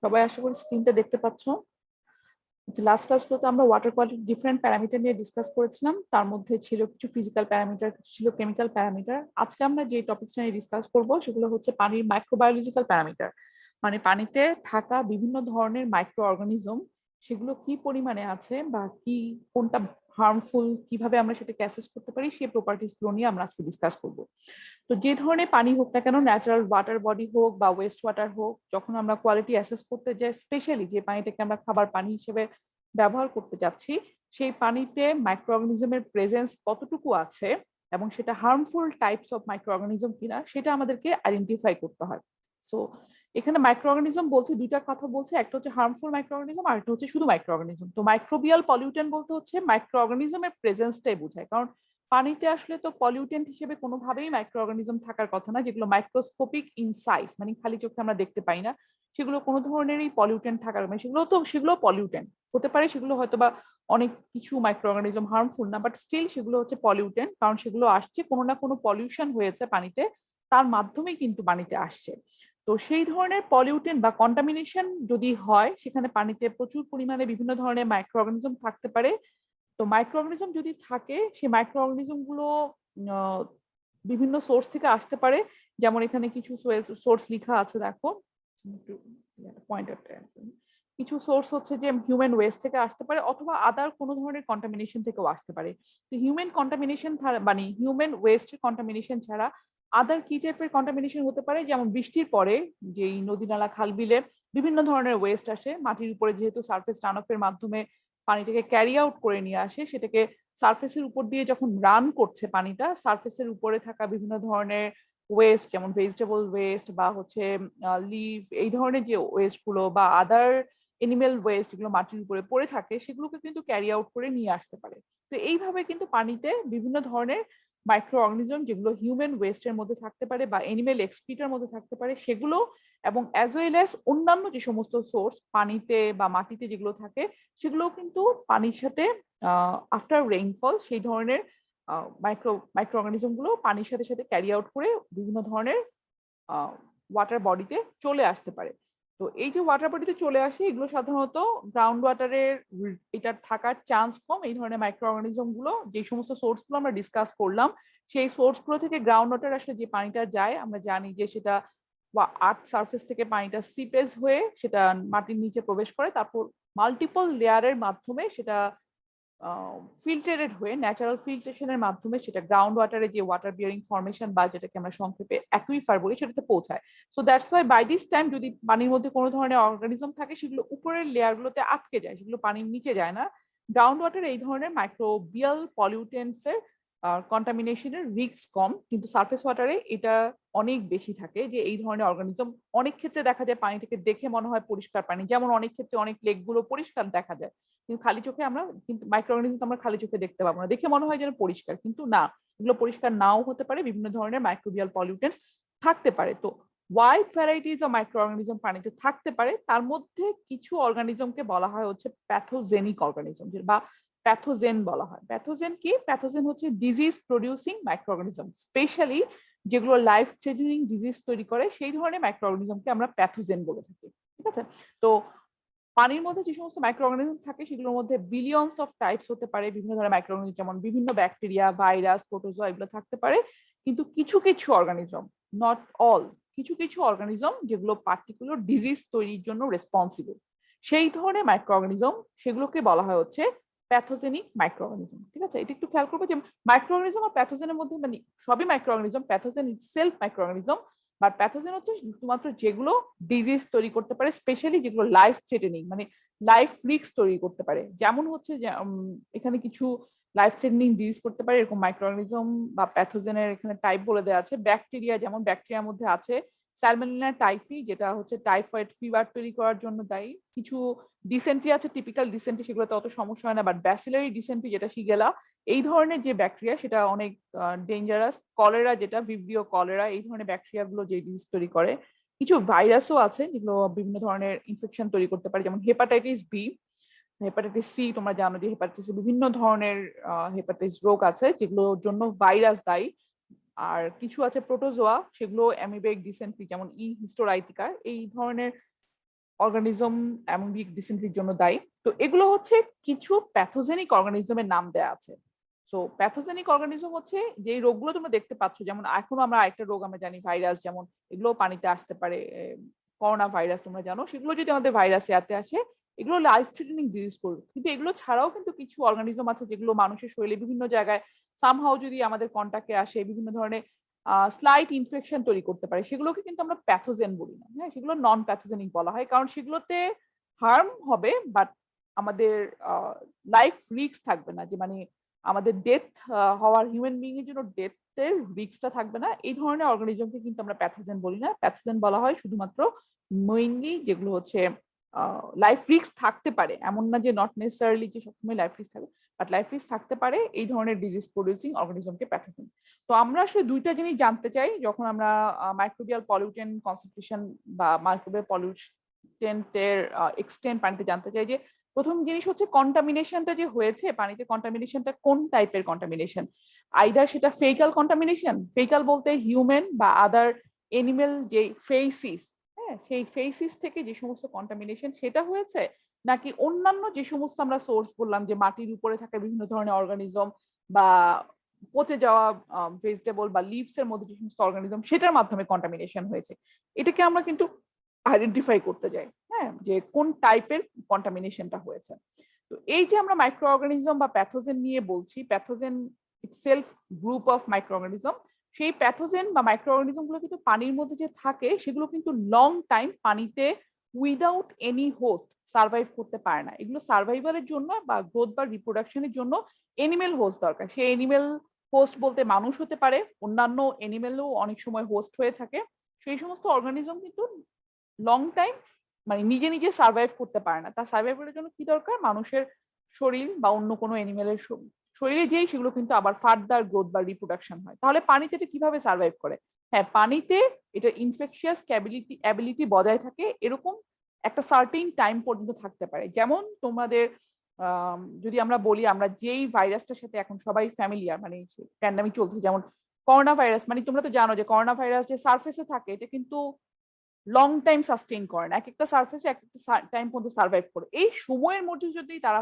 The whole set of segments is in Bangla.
সবাই আশা করি স্ক্রিনটা দেখতে পাচ্ছ। লাস্ট ক্লাসগুলোতে আমরা ওয়াটার কোয়ালিটি ডিফারেন্ট প্যারামিটার নিয়ে ডিসকাস করেছিলাম। তার মধ্যে ছিল কিছু ফিজিক্যাল প্যারামিটার, কিছু ছিল কেমিক্যাল প্যারামিটার। আজকে আমরা যে টপিকস নিয়ে ডিসকাস করব সেগুলো হচ্ছে পানির মাইক্রোবায়োলজিক্যাল প্যারামিটার, মানে পানিতে থাকা বিভিন্ন ধরনের মাইক্রো অর্গানিজম, সেগুলো কি পরিমাণে আছে বা কি কোনটা হার্মফুল, কিভাবে আমরা সেটাকে অ্যাসেস করতে পারি, সেই প্রপার্টিস গুলো নিয়ে আমরা আজকে ডিসকাস করব। তো যে ধরনের পানি হোক না কেন, ন্যাচারাল ওয়াটার বডি হোক বা ওয়েস্ট ওয়াটার হোক, যখন আমরা কোয়ালিটি অ্যাসেস করতে যাই, স্পেশালি যে পানিটাকে আমরা খাবার পানি হিসেবে ব্যবহার করতে যাচ্ছি, সেই পানিতে মাইক্রো অর্গানিজমের প্রেজেন্স কতটুকু আছে এবং সেটা harmful types of micro organism কিনা সেটা আমাদেরকে আইডেন্টিফাই করতে হয়। সো এখানে মাইক্রো অর্গানিজম বলছে দুইটা কথা বলছে, একটা হচ্ছে হার্মফুল মাইক্রো অর্গানিজম আর একটা হচ্ছে শুধু মাইক্রো অর্গানিজম। তো মাইক্রোবিয়াল পলিউটেন্ট বলতে হচ্ছে মাইক্রো অর্গানিজমের প্রেজেন্সটাই বোঝায়, কারণ পানিতে আসলে তো পলিউটেন্ট হিসেবে কোনোভাবেই মাইক্রো অর্গানিজম থাকার কথা না, যেগুলো মাইক্রোস্কোপিক ইন সাইজ, মানে খালি চোখে আমরা দেখতে পাই না, সেগুলো কোনো ধরনেরই পলিউটেন্ট থাকার, মানে সেগুলো পলিউটেন্ট হতে পারে, সেগুলো হয়তো বা অনেক কিছু মাইক্রো অর্গানিজম হার্মফুল না, বাট স্টিল সেগুলো হচ্ছে পলিউটেন্ট, কারণ সেগুলো আসছে কোনো না কোনো পলিউশন হয়েছে পানিতে, তার মাধ্যমেই কিন্তু পানিতে আসছে। তো সেই ধরনের পলিউটেন্ট বা কন্টামিনেশন যদি হয়, সেখানে পানিতে প্রচুর পরিমাণে বিভিন্ন ধরনের মাইক্রো অর্গানিজম থাকতে পারে। তো মাইক্রো অর্গানিজম যদি থাকে, সেই মাইক্রো অর্গানিজম গুলো বিভিন্ন সোর্স থেকে আসতে পারে। যেমন এখানে কিছু সোর্স লেখা আছে, দেখো পয়েন্টারটা, কিছু সোর্স হচ্ছে যে হিউম্যান ওয়েস্ট থেকে আসতে পারে অথবা আদার কোনো ধরনের কন্টামিনেশন থেকেও আসতে পারে। তো হিউম্যান কন্টামিনেশন মানে হিউম্যান ওয়েস্ট কন্টামিনেশন ছাড়া আদার কি টাইপের কন্টামিনেশন হতে পারে, যেমন বৃষ্টির পরে যেই নদী নালা খাল বিলে বিভিন্ন ধরনের ওয়েস্ট আসে মাটির উপরে, যেহেতু সারফেস টার্ন অফের মাধ্যমে পানিটাকে ক্যারি আউট করে নিয়ে আসে, সেটাকে সারফেসের উপর দিয়ে যখন রান করছে পানিটা, সারফেসের উপরে থাকা বিভিন্ন ধরনের ওয়েস্ট, যেমন ভেজিটেবল ওয়েস্ট বা হচ্ছে লিভ, এই ধরনের যে ওয়েস্ট গুলো বা আদার এনিমেল ওয়েস্ট, এগুলো মাটির উপরে পড়ে থাকে, সেগুলোকে কিন্তু ক্যারি আউট করে নিয়ে আসতে পারে। তো এইভাবে কিন্তু পানিতে বিভিন্ন ধরনের মাইক্রো অর্গানিজম, যেগুলো হিউম্যান ওয়েস্টের মধ্যে থাকতে পারে বা এনিমেল এক্সক্রিটার মধ্যে থাকতে পারে, সেগুলো এবং অ্যাজ ওয়েল অ্যাজ অন্যান্য যে সমস্ত সোর্স পানিতে বা মাটিতে যেগুলো থাকে, সেগুলো কিন্তু পানির সাথে আফটার রেইনফল সেই ধরনের মাইক্রো অর্গানিজম গুলো পানির সাথে সাথে ক্যারি আউট করে বিভিন্ন ধরনের ওয়াটার বডিতে চলে আসতে পারে। তো এই যে ওয়াটার বডিতে চলে আসে, এগুলো সাধারণত গ্রাউন্ড ওয়াটারের এটার থাকার চান্স কম। এই ধরনের মাইক্রো অর্গানিজম গুলো যে সমস্ত সোর্স গুলো আমরা ডিসকাস করলাম, সেই সোর্স গুলো থেকে গ্রাউন্ড ওয়াটার আসলে যে পানিটা যায়, আমরা জানি যে সেটা আর্থ সারফেস থেকে পানিটা সিপেজ হয়ে সেটা মাটির নিচে প্রবেশ করে, তারপর মাল্টিপল লেয়ারের মাধ্যমে সেটা ফিল্টারেড হয়ে ন্যাচারাল ফিল্ট্রেশনের মাধ্যমে সেটা গ্রাউন্ড ওয়াটারে যে ওয়াটার বিয়ারিং ফর্মেশন বা যেটাকে আমরা সংক্ষেপে অ্যাকুইফার বলি, সেটাতে পৌঁছায়। So that's why by this time যদি পানির মধ্যে কোনো ধরনের অর্গানিজম থাকে, সেগুলো উপরের লেয়ার গুলোতে আটকে যায়, সেগুলো পানির নিচে যায় না। গ্রাউন্ড ওয়াটারে এই ধরনের মাইক্রোবিয়াল পলিউটেন্টস এর কন্টামিনেশনের রিস্ক কম, কিন্তু সারফেস ওয়াটারে এটা অনেক বেশি থাকে, যে এই ধরনের অর্গানিজম অনেক ক্ষেত্রে দেখা যায় পানিটাকে দেখে মনে হয় পরিষ্কার পানি, যেমন অনেক ক্ষেত্রে অনেক লেক গুলো পরিষ্কার দেখা যায়, কিন্তু খালি চোখে আমরা কিন্তু মাইক্রো অর্গানিজম আমরা খালি চোখে দেখতে পাবো না, দেখে মনে হয় যেন পরিষ্কার, কিন্তু না, এগুলো পরিষ্কার নাও হতে পারে, বিভিন্ন ধরনের মাইক্রোবিয়াল পলিউটেন্টস থাকতে পারে। তো wide varieties of micro organism পানিতে থাকতে পারে, তার মধ্যে কিছু অর্গানিজমকে বলা হয় হচ্ছে প্যাথোজেনিক অর্গানিজম বা প্যাথোজেন বলা হয়। প্যাথোজেন কি? প্যাথোজেন হচ্ছে disease producing micro organism, specially যেগুলো লাইফ থ্রেটানিং ডিজিজ তৈরি করে, সেই ধরনের মাইক্রো অর্গানিজমকে আমরা প্যাথোজেন বলে থাকি। ঠিক আছে? তো পানির মধ্যে যে সমস্ত মাইক্রো অর্গানিজম থাকে, সেগুলোর মধ্যে বিলিয়নস অফ টাইপস হতে পারে, বিভিন্ন ধরনের মাইক্রো অর্গানিজম, যেমন বিভিন্ন ব্যাকটেরিয়া, ভাইরাস, প্রোটোজোয়া, এগুলো থাকতে পারে। কিন্তু কিছু কিছু অর্গানিজম, নট অল, কিছু কিছু অর্গানিজম যেগুলো পার্টিকুলার ডিজিজ তৈরির জন্য রেসপন্সিবল, সেই ধরনের মাইক্রো অর্গানিজম, সেগুলোকে বলা হয় হচ্ছে প্যাথোজেনিক মাইক্রো অর্গানিজম। ঠিক আছে? এটা একটু খেয়াল করবো যে মাইক্রো অর্গানিজম আর প্যাথোজেনের মধ্যে, মানে সবই micro organism, pathogen itself micro organism, but pathogen হচ্ছে শুধুমাত্র যেগুলো ডিজিজ তৈরি করতে পারে, স্পেশালি যেগুলো লাইফ থ্রেটেনিং, মানে লাইফ রিস্ক তৈরি করতে পারে। যেমন হচ্ছে যে এখানে কিছু লাইফ থ্রেটেনিং ডিজিজ করতে পারে এরকম মাইক্রো অর্গানিজম বা প্যাথোজেনের এখানে টাইপ বলে দেওয়া আছে। ব্যাকটেরিয়া, যেমন ব্যাকটেরিয়ার মধ্যে আছে স্যালমোনেলা টাইফি, যেটা হচ্ছে টাইফয়েড ফিভার তৈরি করার জন্য দায়ী। কিছু ডিসেন্ট্রি আছে, টিপিক্যাল ডিসেন্ট্রি, সেগুলোতে অত সমস্যা হয় না, বাট ব্যাসিলারি ডিসেন্ট্রি, যেটা শিগেলা, এই ধরনের যে ব্যাকটেরিয়া, সেটা অনেক ডেঞ্জারাস। কলেরা, যেটা ভিব্রিও কলেরা, এই ধরনের ব্যাকটেরিয়া গুলো যে ডিজিজ তৈরি করে। কিছু ভাইরাসও আছে যেগুলো বিভিন্ন ধরনের ইনফেকশন তৈরি করতে পারে, যেমন হেপাটাইটিস বি, হেপাটাইটিস সি। তোমরা জানো যে হেপাটাইটিস বিভিন্ন ধরনের হেপাটাইটিস রোগ আছে যেগুলোর জন্য ভাইরাস দায়ী। আর কিছু আছে প্রোটোজোয়া, সেগুলো অ্যামিবেক ডিসেন্ট্রি, যেমন ই হিস্টোরাইটিকা, এই ধরনের অর্গানিজম অ্যামোবিক ডিসেন্ট্রির জন্য দায়ী। তো এগুলো হচ্ছে কিছু প্যাথোজেনিক অর্গানিজমের নাম দেয়া আছে। সো প্যাথোজেনিক অর্গানিজম হচ্ছে যে রোগগুলো তোমরা দেখতে পাচ্ছ, যেমন এখনো আমরা আরেকটা রোগ আমরা জানি ভাইরাস, যেমন এগুলো পানিতে আসতে পারে। করোনা ভাইরাস তোমরা জানো, সেগুলো যদি আমাদের ভাইরাস এতে আসে এগুলো লাইফ থ্রেটেনিং ডিজিজ করবে। কিন্তু এগুলো ছাড়াও কিন্তু কিছু অর্গানিজম আছে যেগুলো মানুষের শরীরে বিভিন্ন জায়গায় সামহাও যদি আমাদের কন্টাক্টে আসে বিভিন্ন ধরনের স্লাইট ইনফেকশন তৈরি করতে পারে, সেগুলোকে কিন্তু আমরা প্যাথোজেন বলি না। হ্যাঁ, সেগুলো নন প্যাথোজেনিক বলা হয়, কারণ সেগুলোতে হার্ম হবে বাট আমাদের লাইফ রিস্ক থাকবে না, যে মানে আমাদের ডেথ হওয়ার, হিউম্যান বিং এর জন্য ডেথের রিস্কটা থাকবে না। এই ধরনের অর্গানিজমকে কিন্তু আমরা প্যাথোজেন বলি না। প্যাথোজেন বলা হয় শুধুমাত্র মেইনলি যেগুলো হচ্ছে লাইফ রিস্ক থাকতে পারে, এমন না যে নট নেসেসারিলি যে সবসময় লাইফ রিস্ক থাকবে, বাট লাইফ রিস্ক থাকতে পারে, এই ধরনের ডিজিজ প্রডিউসিং অর্গানিজমকে প্যাথোজেন। তো আমরা আসলে দুইটা জিনিস জানতে চাই যখন আমরা মাইক্রোবিয়াল পলিউটেন্ট কনসেন্ট্রেশন বা মাইক্রোবিয়াল পলিউটেন্টের এক্সটেন্ট পানিতে জানতে চাই। যে প্রথম জিনিস হচ্ছে কন্টামিনেশনটা যে হয়েছে পানিতে, কন্টামিনেশনটা কোন টাইপের কন্টামিনেশন। আইদার সেটা ফেকাল কন্টামিনেশন, ফেকাল বলতে হিউম্যান বা আদার এনিমেল যে ফেসিস, হ্যাঁ সেই ফেসিস থেকে যে সমস্ত কন্টামিনেশন সেটা হয়েছে, নাকি অন্যান্য যে সমস্ত আমরা সোর্স বললাম যে মাটির উপরে থাকা বিভিন্ন ধরনের অর্গানিজম বা পচে যাওয়া ভেজিটেবল বা লিভস এর মধ্যে যে সমস্ত অর্গানিজম সেটার মাধ্যমে কন্টামিনেশন হয়েছে। এটাকে আমরা কিন্তু আইডেন্টিফাই করতে যাই, হ্যাঁ, যে কোন টাইপের কন্টামিনেশনটা হয়েছে। তো এই যে আমরা মাইক্রো অর্গানিজম বা প্যাথোজেন নিয়ে বলছি, pathogen itself group of micro organism. সেই প্যাথোজেন বা মাইক্রো অর্গানিজম গুলো কিন্তু পানির মধ্যে যে থাকে সেগুলো কিন্তু লং টাইম পানিতে উইদাউট এনি হোস্ট সার্ভাইভ করতে পারে না। এগুলো সার্ভাইভালের জন্য বা গ্রোথ বা রিপ্রোডাকশনের জন্য এনিমেল হোস্ট দরকার। সেই এনিমেল হোস্ট বলতে মানুষ হতে পারে, অন্যান্য এনিমেলও অনেক সময় হোস্ট হয়ে থাকে। সেই সমস্ত অর্গানিজম কিন্তু লং টাইম মানে নিজে নিজে সার্ভাইভ করতে পারে না। তার সার্ভাইভের জন্য কি দরকার, মানুষের শরীর বা অন্য কোনো এনিমেলের শরীরে যেই সেগুলো কিন্তু আবার ফার্দার গ্রোথ বা রিপ্রোডাকশন হয়। তাহলে পানিতে এটা কিভাবে সার্ভাইভ করে? হ্যাঁ, পানিতে এটা ইনফেকশিয়াস অ্যাবিলিটি বজায় থাকে, এরকম একটা সার্টেন টাইম পর্যন্ত থাকতে পারে। যেমন তোমাদের যদি আমরা বলি, আমরা যেই ভাইরাসটার সাথে এখন সবাই ফ্যামিলিয়ার, মানে প্যান্ডামিক চলছে, যেমন করোনা ভাইরাস, মানে তোমরা তো জানো যে করোনা ভাইরাস যে সার্ফেসে থাকে এটা কিন্তু লং টাইম সাস্টেইন করে না, এক একটা সার্ফেসে এক একটা টাইম পর্যন্ত সার্ভাইভ করে। এই সময়ের মধ্যে যদি তারা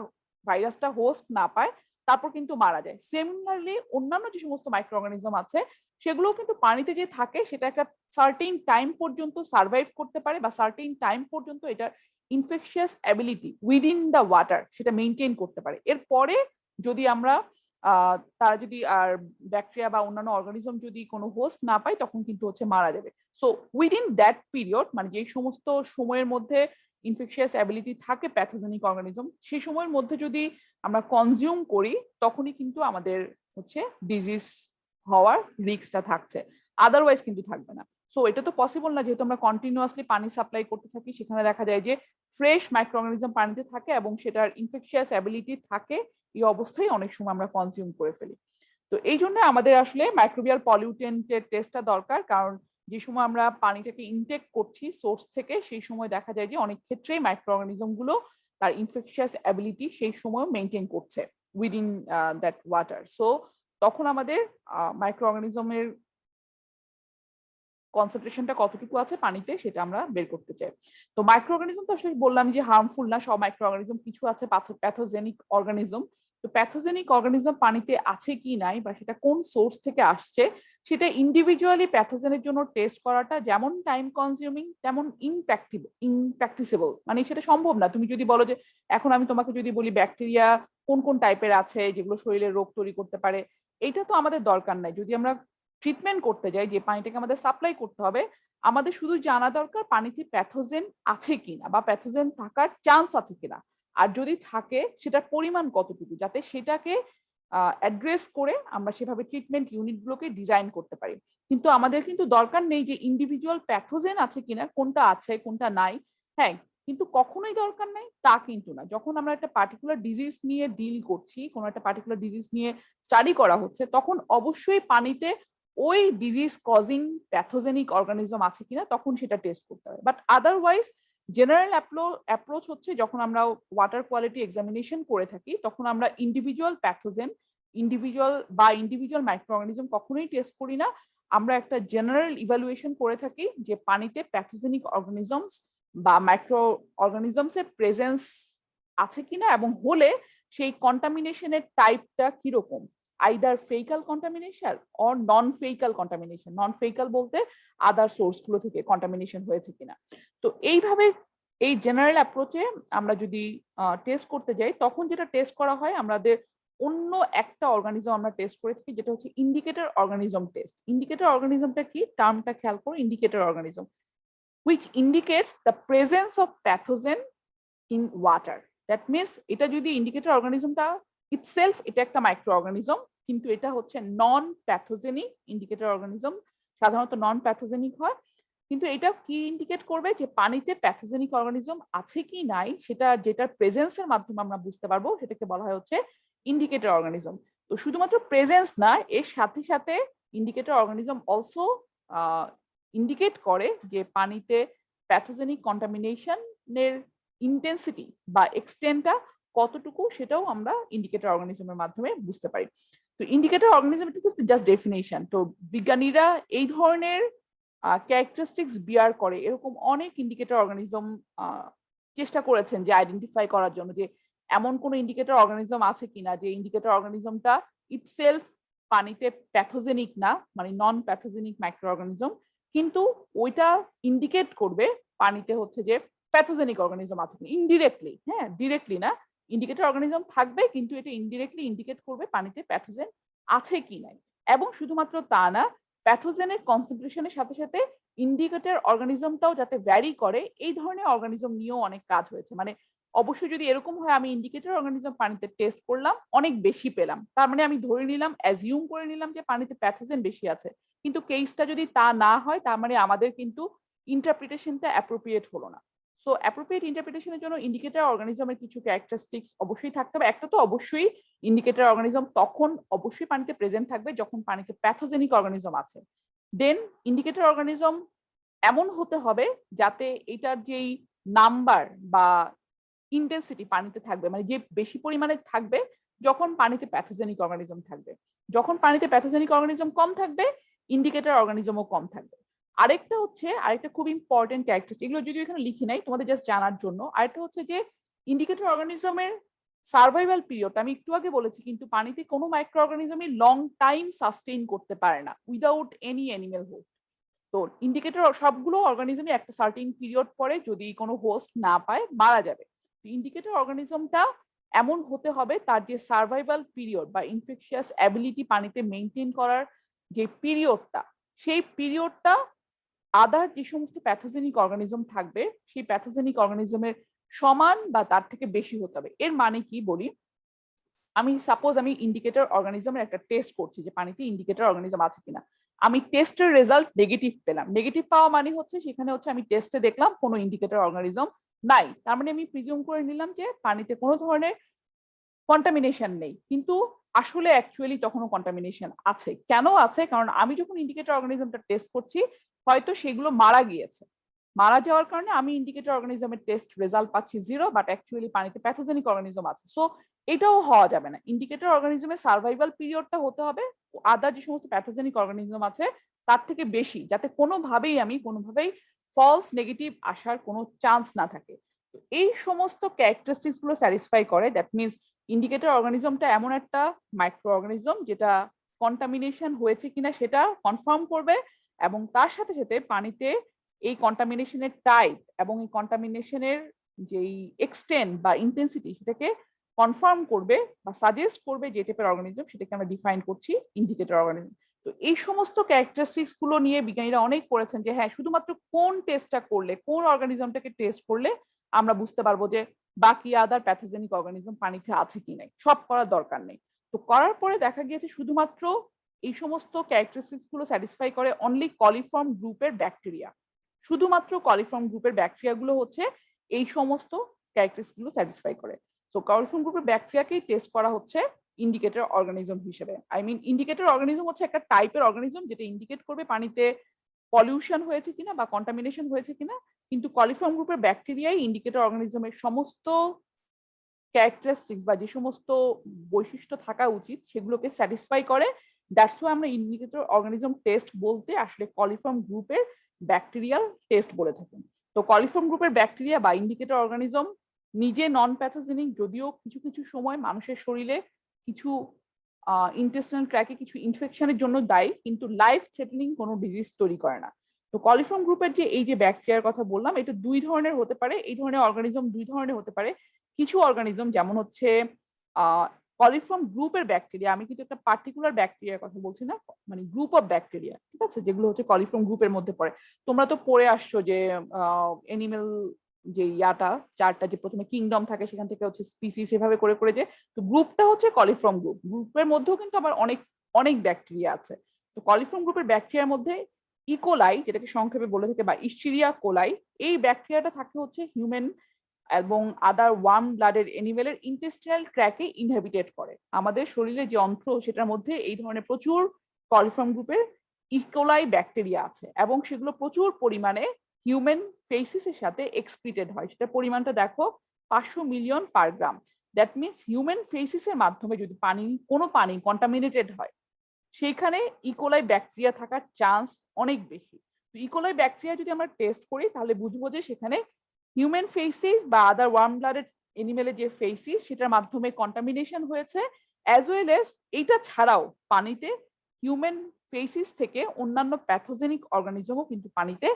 ভাইরাসটা হোস্ট না পায় তারপর কিন্তু মারা যায়। সিমিলারলি অন্যান্য যে সমস্ত মাইক্রো অর্গানিজম আছে সেগুলো কিন্তু পানিতে যে থাকে সেটা একটা সার্টেইন টাইম পর্যন্ত সার্ভাইভ করতে পারে বা সার্টেইন টাইম পর্যন্ত এটা infectious ability within the water সেটা মেনটেন করতে পারে। এরপরে যদি আমরা তারা যদি আর ব্যাকটেরিয়া বা অন্যান্য অর্গানিজম যদি কোনো হোস্ট না পায় তখন কিন্তু হচ্ছে মারা যাবে। সো উইদিন দ্যাট পিরিয়ড, মানে যেই সমস্ত সময়ের মধ্যে ইনফেকশিয়াস অ্যাবিলিটি থাকে প্যাথোজেনিক অর্গানিজম, সেই সময়ের মধ্যে যদি আমরা কনজিউম করি তখনই কিন্তু আমাদের হচ্ছে ডিজিজ হওয়ার রিস্কটা থাকছে, আদারওয়াইজ কিন্তু থাকবে না। সো এটা তো পসিবল না, যেহেতু আমরা কন্টিনিউয়াসলি পানি সাপ্লাই করতে থাকি, সেখানে দেখা যায় যে ফ্রেশ মাইক্রো অর্গানিজম পানিতে থাকে এবং সেটার ইনফেকশিয়াস অ্যাবিলিটি থাকে, এই অবস্থায় অনেক সময় আমরা কনজিউম করে ফেলি। তো এই জন্য আমাদের আসলে মাইক্রোবিয়াল পলিউটেন্টের টেস্টটা দরকার, কারণ যে সময় আমরা পানিটাকে ইনটেক করছি সোর্স থেকে সেই সময় দেখা যায় যে অনেক ক্ষেত্রেই মাইক্রো অর্গানিজম গুলো তার ইনফেকশিয়াস অ্যাবিলিটি সেই সময় মেনটেন করছে উইদিন দ্যাট ওয়াটার। সো তখন আমাদের মাইক্রো অর্গানিজমের কনসেন্ট্রেশনটা কতটুকু আছে পানিতে সেটা আমরা বের করতে চাই। তো মাইক্রো অর্গানিজম তো আসলে বললাম যে হার্মফুল না সব মাইক্রো অর্গানিজম, কিছু আছে প্যাথোজেনিক অর্গানিজম। তো প্যাথোজেনিক অর্গানিজম পানিতে আছে কি নাই বা সেটা কোন সোর্স থেকে আসছে সেটা ইন্ডিভিজুয়ালি প্যাথোজেনের জন্য টেস্ট করাটা যেমন টাইম কনজিউমিং তেমন ইনপ্র্যাকটিসেবল, মানে সেটা সম্ভব না। তুমি যদি বলো যে এখন আমি তোমাকে যদি বলি ব্যাকটেরিয়া কোন কোন টাইপের আছে যেগুলো শরীরে রোগ তৈরি করতে পারে, এইটা তো আমাদের দরকার নাই। যদি আমরা ট্রিটমেন্ট করতে যাই, যে পানিটাকে আমাদের সাপ্লাই করতে হবে, আমাদের শুধু জানা দরকার পানিতে প্যাথোজেন আছে কিনা বা প্যাথোজেন থাকার চান্স আছে কিনা, আর যদি থাকে সেটার পরিমাণ কতটুকু, যাতে সেটাকে অ্যাড্রেস করে আমরা সেভাবে ট্রিটমেন্ট ইউনিটগুলোকে ডিজাইন করতে পারি। কিন্তু আমাদের কিন্তু দরকার নেই যে ইন্ডিভিজুয়াল প্যাথোজেন আছে কিনা, কোনটা আছে কোনটা নাই। হ্যাঁ, কিন্তু কখনোই দরকার নাই তা কিন্তু না। যখন আমরা একটা পার্টিকুলার ডিজিজ নিয়ে ডিল করছি, কোনো একটা পার্টিকুলার ডিজিজ নিয়ে স্টাডি করা হচ্ছে, তখন অবশ্যই পানিতে ওই ডিজিজ কজিং প্যাথোজেনিক অর্গানিজম আছে কিনা তখন সেটা টেস্ট করতে হবে। বাট আদারওয়াইজ জেনারেল অ্যাপ্রোচ হচ্ছে যখন আমরা ওয়াটার কোয়ালিটি এক্সামিনেশন করে থাকি তখন আমরা individual pathogen individual micro organism কখনোই টেস্ট করি না। আমরা একটা জেনারেল ইভ্যালুয়েশন করে থাকি যে পানিতে প্যাথোজেনিক অর্গানিজমস বা মাইক্রো অর্গানিজমসের প্রেজেন্স আছে কিনা, এবং হলে সেই কন্টামিনেশনের টাইপটা কিরকম, either faecal contamination or non faecal contamination. Non faecal বলতে আদার সোর্স গুলো থেকে কন্টামিনেশন হয়েছে কিনা। তো এইভাবে এই জেনারেল অ্যাপ্রোচে আমরা যদি টেস্ট করতে যাই, তখন যেটা টেস্ট করা হয় আমাদের অন্য একটা অর্গানিজম আমরা টেস্ট করে থাকি, যেটা হচ্ছে ইন্ডিকেটর অর্গানিজম টেস্ট। ইন্ডিকেটর অর্গানিজমটা কি, টার্মটা খেয়াল করো, indicator organism which indicates the presence of pathogen in water. That means এটা যদি ইন্ডিকেটর অর্গানিজমটা ইটসেলফ এটা একটা মাইক্রো অর্গানিজম, কিন্তু এটা হচ্ছে নন প্যাথোজেনিক ইন্ডিকেটর অর্গানিজম, সাধারণত নন প্যাথোজেনিক হয়। কিন্তু এটা কি ইন্ডিকেট করবে যে পানিতে প্যাথোজেনিক অর্গানিজম আছে কি নাই, সেটা যেটার প্রেজেন্সের মাধ্যমে আমরা বুঝতে পারবো, সেটাকে বলা হয় হচ্ছে ইন্ডিকেটর অর্গানিজম। তো শুধুমাত্র প্রেজেন্স না, এর সাথে সাথে ইন্ডিকেটর অর্গানিজম অলসো ইন্ডিকেট করে যে পানিতে প্যাথোজেনিক কন্টামিনেশনের ইন্টেন্সিটি বা এক্সটেন্টটা কতটুকু, সেটাও আমরা ইন্ডিকেটর অর্গানিজমের মাধ্যমে বুঝতে পারি। তো ইন্ডিকেটর অর্গানিজম জাস্ট ডেফিনেশন। তো বিজ্ঞানীরা এই ধরনের ক্যারেক্টারিস্টিক্স বিয়ার করে এরকম অনেক ইন্ডিকেটর অর্গানিজম চেষ্টা করেছেন যে আইডেন্টিফাই করার জন্য যে এমন কোন ইন্ডিকেটর অর্গানিজম আছে কিনা যে ইন্ডিকেটর অর্গানিজমটা ইটসেলফ পানিতে প্যাথোজেনিক না, মানে নন প্যাথোজেনিক মাইক্রো অর্গানিজম, কিন্তু ওইটা ইন্ডিকেট করবে পানিতে হচ্ছে যে প্যাথোজেনিক অর্গানিজম আছে কিনা ইনডিরেক্টলি। হ্যাঁ, ডিরেক্টলি না, ইন্ডিকেটর অর্গানিজম থাকবে কিন্তু এটা ইনডিরেক্টলি ইন্ডিকেট করবে পানিতে প্যাথোজেন আছে কি নাই। এবং শুধুমাত্র তা না, প্যাথোজেনের কনসেন্ট্রেশনের সাথে সাথে ইন্ডিকেটর অর্গানিজমটাও যাতে ভ্যারি করে, এই ধরনের অর্গানিজম নিয়েও অনেক কাজ হয়েছে। মানে অবশ্যই যদি এরকম হয় আমি ইন্ডিকেটর অর্গানিজম পানিতে টেস্ট করলাম, অনেক বেশি পেলাম, তার মানে আমি ধরে নিলাম, অ্যাজিউম করে নিলাম যে পানিতে প্যাথোজেন বেশি আছে। কিন্তু কেসটা যদি তা না হয়, তার মানে আমাদের কিন্তু ইন্টারপ্রিটেশনটা অ্যাপ্রোপ্রিয়েট হলো না। সো অ্যাপ্রোপ্রিয়েট ইন্টারপ্রিটেশনের জন্য ইন্ডিকেটর অর্গানিজমের কিছু ক্যারেক্টারিস্টিক্স অবশ্যই থাকতে হবে। একটা তো অবশ্যই ইন্ডিকেটর অর্গানিজম তখন অবশ্যই পানিতে প্রেজেন্ট থাকবে যখন পানিতে প্যাথোজেনিক অর্গানিজম আছে। দেন ইন্ডিকেটর অর্গানিজম এমন হতে হবে যাতে এটার যেই নাম্বার বা ইন্টেন্সিটি পানিতে থাকবে, মানে যে বেশি পরিমাণে থাকবে যখন পানিতে প্যাথোজেনিক অর্গানিজম থাকবে। যখন পানিতে প্যাথোজেনিক অর্গানিজম কম থাকবে, ইন্ডিকেটর অর্গানিজমও কম থাকবে। আরেকটা খুব ইম্পর্টেন্ট ক্যারেক্টারিস্টিক, এগুলো যদিও এখানে লিখি নাই, তোমাদের জাস্ট জানার জন্য। আরেকটা হচ্ছে যে ইন্ডিকেটর অর্গানিজমের সার্ভাইভাল পিরিয়ড আমি একটু আগে বলেছি, কিন্তু পানিতে কোনো মাইক্রো অর্গানিজমই লং টাইম সাস্টেইন করতে পারে না উইদাউট এনি অ্যানিমেল হোস্ট। তো ইন্ডিকেটর সবগুলো অর্গানিজমই একটা সার্টেন পিরিয়ড পরে যদি কোনো হোস্ট না পায় মারা যাবে। ইন্ডিকেটর অর্গানিজমটা এমন হতে হবে তার যে সার্ভাইভাল পিরিয়ড বা ইনফেকশিয়াস অ্যাবিলিটি পানিতে মেনটেন করার যে পিরিয়ডটা, সেই পিরিয়ডটা আদার যে সমস্ত প্যাথোজেনিক অর্গানিজম থাকবে সেই প্যাথোজেনিক অর্গানিজমের সমান বা তার থেকে বেশি হতে হবে। এর মানে কি বলি, আমি সাপোজ আমি ইন্ডিকেটর অর্গানিজমের একটা টেস্ট করছি যে পানিতে ইন্ডিকেটর অর্গানিজম আছে কিনা, আমি টেস্টের রেজাল্ট নেগেটিভ পেলাম। নেগেটিভ পাওয়া মানে হচ্ছে সেখানে হচ্ছে আমি টেস্টে দেখলাম কোনো ইন্ডিকেটর অর্গানিজম নাই, তার মানে আমি প্রিজিউম করে নিলাম যে পানিতে কোনো ধরনের কন্টামিনেশন নেই। কিন্তু আসলে অ্যাকচুয়ালি তখনও কন্টামিনেশন আছে। কেন আছে? কারণ আমি যখন ইন্ডিকেটর অর্গানিজমটা টেস্ট করছি হয়তো সেগুলো মারা গিয়েছে, মারা যাওয়ার কারণে আমি ইন্ডিকেটর অর্গানিজমের টেস্ট রেজাল্ট পাচ্ছি 0, বাট অ্যাকচুয়ালি পানিতে প্যাথোজেনিক অর্গানিজম আছে। সো এটাও হওয়া যাবে না। ইন্ডিকেটর অর্গানিজমের সার্ভাইভাল পিরিয়ডটা হতে হবে আদার যে সমস্ত প্যাথোজেনিক অর্গানিজম আছে তার থেকে বেশি, যাতে কোনোভাবেই ফলস নেগেটিভ আসার কোনো চান্স না থাকে। তো এই সমস্ত ক্যারেক্টারিস্টিক্স গুলো স্যাটিসফাই করে। দ্যাট মিনস ইন্ডিকেটর অর্গানিজমটা এমন একটা মাইক্রো অর্গানিজম যেটা কন্টামিনেশন হয়েছে কিনা সেটা কনফার্ম করবে, এবং তার সাথে সাথে পানিতে এই কন্টামিনেশনের টাইপ এবং এই কন্টামিনেশনের যেই এক্সটেন্ট বা ইন্টেন্সিটি সেটাকে কনফার্ম করবে বা সাজেস্ট করবে যে টাইপের অর্গানিজম, সেটাকে আমরা ডিফাইন করছি ইন্ডিকেটর অর্গানিজম। তো এই সমস্ত ক্যারেক্টারিস্টিক্স গুলো নিয়ে বিজ্ঞানীরা অনেক করেছেন যে হ্যাঁ শুধুমাত্র কোন টেস্টটা করলে, কোন অর্গানিজমটাকে টেস্ট করলে আমরা বুঝতে পারবো যে বাকি আদার প্যাথোজেনিক অর্গানিজম পানিতে আছে কি নাই, সব করার দরকার নেই। তো করার পরে দেখা গিয়েছে শুধুমাত্র এই সমস্ত ক্যারেক্টারিস্টিক্স গুলো স্যাটিসফাই করে অনলি কলিফর্ম গ্রুপের ব্যাকটেরিয়া। শুধুমাত্র কলিফর্ম গ্রুপের ব্যাকটেরিয়া গুলো হচ্ছে এই সমস্ত ক্যারেক্টারিস্টিক্স গুলো স্যাটিসফাই করে। তো কলিফর্ম গ্রুপের ব্যাকটেরিয়াকেই টেস্ট করা হচ্ছে ইন্ডিকেটর অর্গানিজম হিসেবে। ইন্ডিকেটর অর্গানিজম হচ্ছে একটা টাইপের অর্গানিজম যেটা ইন্ডিকেট করবে পানিতে পলিউশন হয়েছে কিনা বা কন্টামিনেশন হয়েছে কিনা। কিন্তু কলিফর্ম গ্রুপের ব্যাকটেরিয়াই ইন্ডিকেটর অর্গানিজমের সমস্ত ক্যারেক্টারিস্টিক্স বা যে সমস্ত বৈশিষ্ট্য থাকা উচিত সেগুলোকে স্যাটিসফাই করে। দ্যাটস ওয়াই আমরা ইন্ডিকেটর অর্গানিজম টেস্ট বলতে আসলে কলিফর্ম গ্রুপের ব্যাকটেরিয়াল টেস্ট বলে থাকি। তো কলিফর্ম গ্রুপের ব্যাকটেরিয়া বা ইন্ডিকেটর অর্গানিজম নিজে নন প্যাথোজেনিক, যদিও কিছু কিছু সময় মানুষের শরীরে কিছু ইন্টেস্টাইনাল ট্র্যাকে কিছু ইনফেকশনের জন্য দায়ী, কিন্তু লাইফ থ্রেটেনিং কোনো ডিজিজ তৈরি করে না। তো কলিফর্ম গ্রুপের যে এই যে ব্যাকটেরিয়ার কথা বললাম, এটা দুই ধরনের হতে পারে। এই ধরনের অর্গানিজম দুই ধরনের হতে পারে। কিছু অর্গানিজম যেমন হচ্ছে কলিফর্ম গ্রুপের ব্যাকটেরিয়া, আমি কিন্তু একটা পার্টিকুলার ব্যাকটেরিয়ার কথা বলছি না, মানে গ্রুপ অফ ব্যাকটেরিয়া, ঠিক আছে, যেগুলো হচ্ছে কলিফর্ম গ্রুপের মধ্যে পড়ে। তোমরা তো পড়ে আসছো যে এনিমেল যে ইয়াটা চারটা, যে প্রথমে কিংডম থাকে, সেখান থেকে হচ্ছে স্পিসিস, এভাবে করে করে যে, তো গ্রুপটা হচ্ছে কলিফর্ম গ্রুপ। গ্রুপের মধ্যেও কিন্তু আবার অনেক অনেক ব্যাকটেরিয়া আছে। তো কলিফর্ম গ্রুপের ব্যাকটেরিয়ার মধ্যে ইকোলাই, যেটাকে সংক্ষেপে বলে থাকে, বা ইস্টেরিয়া কোলাই, এই ব্যাকটেরিয়াটা থাকে হচ্ছে হিউম্যান এবং আদার ওয়ার্ম ব্লাডের এনিমেলের ইন্টেস্টাইনাল ট্র্যাকে ইনহেবিটেট করে। আমাদের শরীরে যে অন্ত্র, সেটার মধ্যে এই ধরনের প্রচুর কলিফর্ম গ্রুপের ইকোলাই ব্যাকটেরিয়া আছে, এবং সেগুলো প্রচুর পরিমাণে হিউম্যান ফেসিসের সাথে এক্সক্রিটেড হয়। সেটা পরিমাণটা দেখো 500 million per gram. That means human ফেসিসের মাধ্যমে যদি কোনো পানি কন্টামিনেটেড হয়, সেইখানে ইকোলাই ব্যাকটেরিয়া থাকার চান্স অনেক বেশি। তো ইকোলাই ব্যাকটেরিয়া যদি আমরা টেস্ট করি, তাহলে বুঝবো যে সেখানে হিউম্যান ফেসিস বা আদার ওয়ার্ম ব্লাডেড এনিমেলের যে ফেসিস, সেটার মাধ্যমে কন্টামিনেশন হয়েছে, অ্যাজ ওয়েল এস এইটা ছাড়াও পানিতে হিউম্যান ফেসিস থেকে অন্যান্য প্যাথোজেনিক অর্গানিজমও কিন্তু পানিতে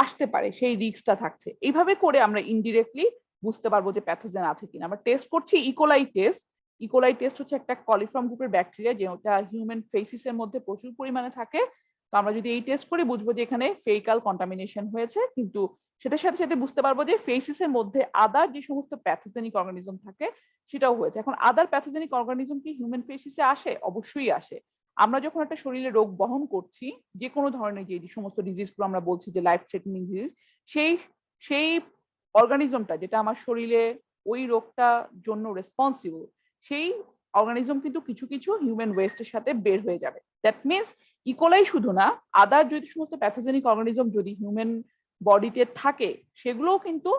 আসতে পারে, সেই রিস্কটা থাকছে। এইভাবে করে আমরা ইনডিরেক্টলি বুঝতে পারবো যে প্যাথোজেন আছে কিনা। আমরা টেস্ট করছি ইকোলাই টেস্ট। ইকোলাই টেস্ট হচ্ছে একটা কলিফর্ম গ্রুপের ব্যাকটেরিয়া, যেটা হিউম্যান ফেসিসের মধ্যে প্রচুর পরিমাণে থাকে। তো আমরা যদি এই টেস্ট করি, বুঝবো যে এখানে ফেকাল কন্টামিনেশন হয়েছে, কিন্তু সেটার সাথে সাথে বুঝতে পারবো যে ফেসিসের মধ্যে আদার যে সমস্ত প্যাথোজেনিক অর্গানিজম থাকে, সেটাও হয়েছে। এখন আদার প্যাথোজেনিক অর্গানিজম কি হিউম্যান ফেসিসে আসে? অবশ্যই আসে। আমরা যখন একটা শরীরে রোগ বহন করছি, যে কোনো ধরনের যে সমস্ত ডিজিজগুলো আমরা বলছি যে লাইফ থ্রেটেনিং ডিজিজ, সেই সেই অর্গানিজমটা যেটা আমার শরীরে ওই রোগটার জন্য রেসপন্সিবল, সেই অর্গানিজম কিন্তু কিছু কিছু হিউম্যান ওয়েস্টের সাথে বের হয়ে যাবে। দ্যাট মিনস ইকোলাই শুধু না, আদার যদি সমস্ত প্যাথোজেনিক অর্গানিজম যদি হিউম্যান বডিতে থাকে, সেগুলোও কিন্তু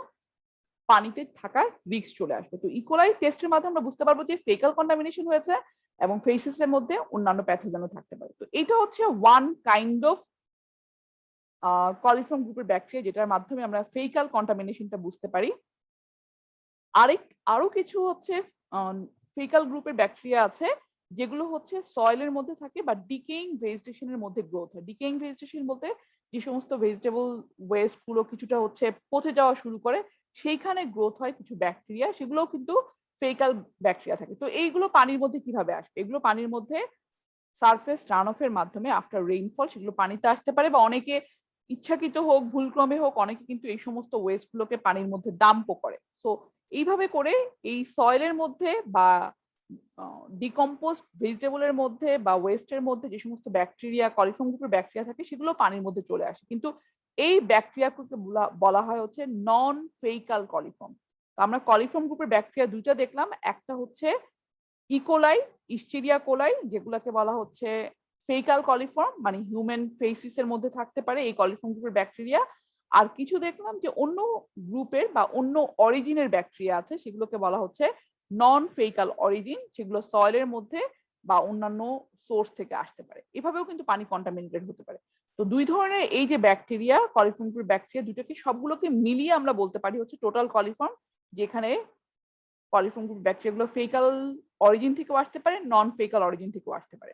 পানিতে থাকার রিস্ক চলে আসবে। তো ইকোলাই টেস্টের মাধ্যমে আমরা বুঝতে পারবো যে ফেকাল কন্টামিনেশন হয়েছে এবং ফেসিসের মধ্যে অন্যান্য প্যাথোজেনও থাকতে পারে। তো এটা হচ্ছে ওয়ান কাইন্ড অফ কলিফর্ম গ্রুপের ব্যাকটেরিয়া, যেটার মাধ্যমে আমরা ফেকাল কন্টামিনেশনটা বুঝতে পারি। আরো কিছু হচ্ছে ফেকাল গ্রুপের ব্যাকটেরিয়া আছে, যেগুলো হচ্ছে সয়েলের মধ্যে থাকে বা ডিকেইং ভেজিটেশনের মধ্যে গ্রোথ হয়। ডিকেইং ভেজিটেশন বলতে যে সমস্ত ভেজিটেবল ওয়েস্ট গুলো কিছুটা হচ্ছে পচে যাওয়া শুরু করে, সেইখানে গ্রোথ হয় কিছু ব্যাকটেরিয়া, সেগুলোও কিন্তু ফেকাল ব্যাকটেরিয়া থাকে। তো এইগুলো পানির মধ্যে কিভাবে আসবে? এগুলো পানির মধ্যে সারফেস রান অফের মাধ্যমে আফটার রেইনফল সেগুলো পানিতে আসতে পারে, বা অনেকে ইচ্ছাকৃত হোক ভুলক্রমে হোক, অনেকে কিন্তু এই সমস্ত ওয়েস্ট গুলোকে পানির মধ্যে ডাম্পও করে। সো এইভাবে করে এই সয়েলের মধ্যে বা ডিকম্পোজ ভেজিটেবলের মধ্যে বা ওয়েস্টের মধ্যে যে সমস্ত ব্যাকটেরিয়া, কলিফর্ম গ্রুপের ব্যাকটেরিয়া থাকে, সেগুলো পানির মধ্যে চলে আসে। কিন্তু এই ব্যাকটেরিয়াকে বলা হয় হচ্ছে নন ফেইকাল কলিফর্ম। তো আমরা কলিফর্ম গ্রুপের ব্যাকটেরিয়া দুইটা দেখলাম, একটা হচ্ছে ইকোলাই, ইস্টেরিয়া কোলাই, যেগুলোকে বলা হচ্ছে ফেকাল কলিফর্ম, মানে হিউম্যান ফেসিসের মধ্যে থাকতে পারে এই কলিফর্ম গ্রুপের ব্যাকটেরিয়া। আর কিছু দেখলাম যে অন্য গ্রুপের বা অন্য অরিজিনের ব্যাকটেরিয়া আছে, সেগুলোকে বলা হচ্ছে নন ফেকাল অরিজিন, সেগুলো সয়েলের মধ্যে বা অন্যান্য সোর্স থেকে আসতে পারে। এভাবেও কিন্তু পানি কন্টামিনেটেড হতে পারে। তো দুই ধরনের এই যে ব্যাকটেরিয়া, কলিফর্ম গ্রুপের ব্যাকটেরিয়া দুটোকে সবগুলোকে মিলিয়ে আমরা বলতে পারি হচ্ছে টোটাল কলিফর্ম, যেখানে কলিফর্ম গ্রুপ ব্যাকটেরিয়াগুলো ফেকাল অরিজিন থেকেও আসতে পারে, নন ফেকাল অরিজিন থেকেও আসতে পারে।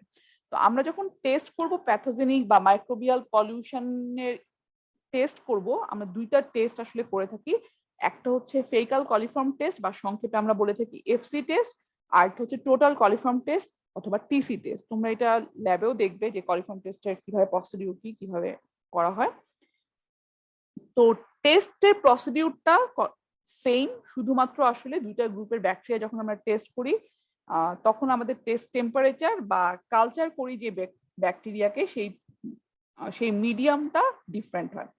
তো আমরা যখন টেস্ট করব প্যাথোজেনিক বা মাইক্রোবিয়াল পলিউশনের টেস্ট করব, আমরা দুইটা টেস্ট আসলে করে থাকি। একটা হচ্ছে ফেকাল কলিফর্ম টেস্ট বা সংক্ষেপে আমরা বলে থাকি এফসি টেস্ট, আর একটা হচ্ছে টোটাল কলিফর্ম টেস্ট অথবা টিসি টেস্ট। তোমরা এটা ল্যাবেও দেখবে যে কলিফর্ম টেস্টের কিভাবে প্রসিডিউর কিভাবে করা হয়। তো টেস্টের প্রসিডিউরটা সেম, শুধুমাত্র আসলে দুইটা গ্রুপের ব্যাকটেরিয়া যখন আমরা টেস্ট করি, তখন আমাদের টেস্ট টেম্পারেচার বা কালচার করি যে ব্যাকটেরিয়াকে, সেই মিডিয়ামটা ডিফারেন্ট হয়।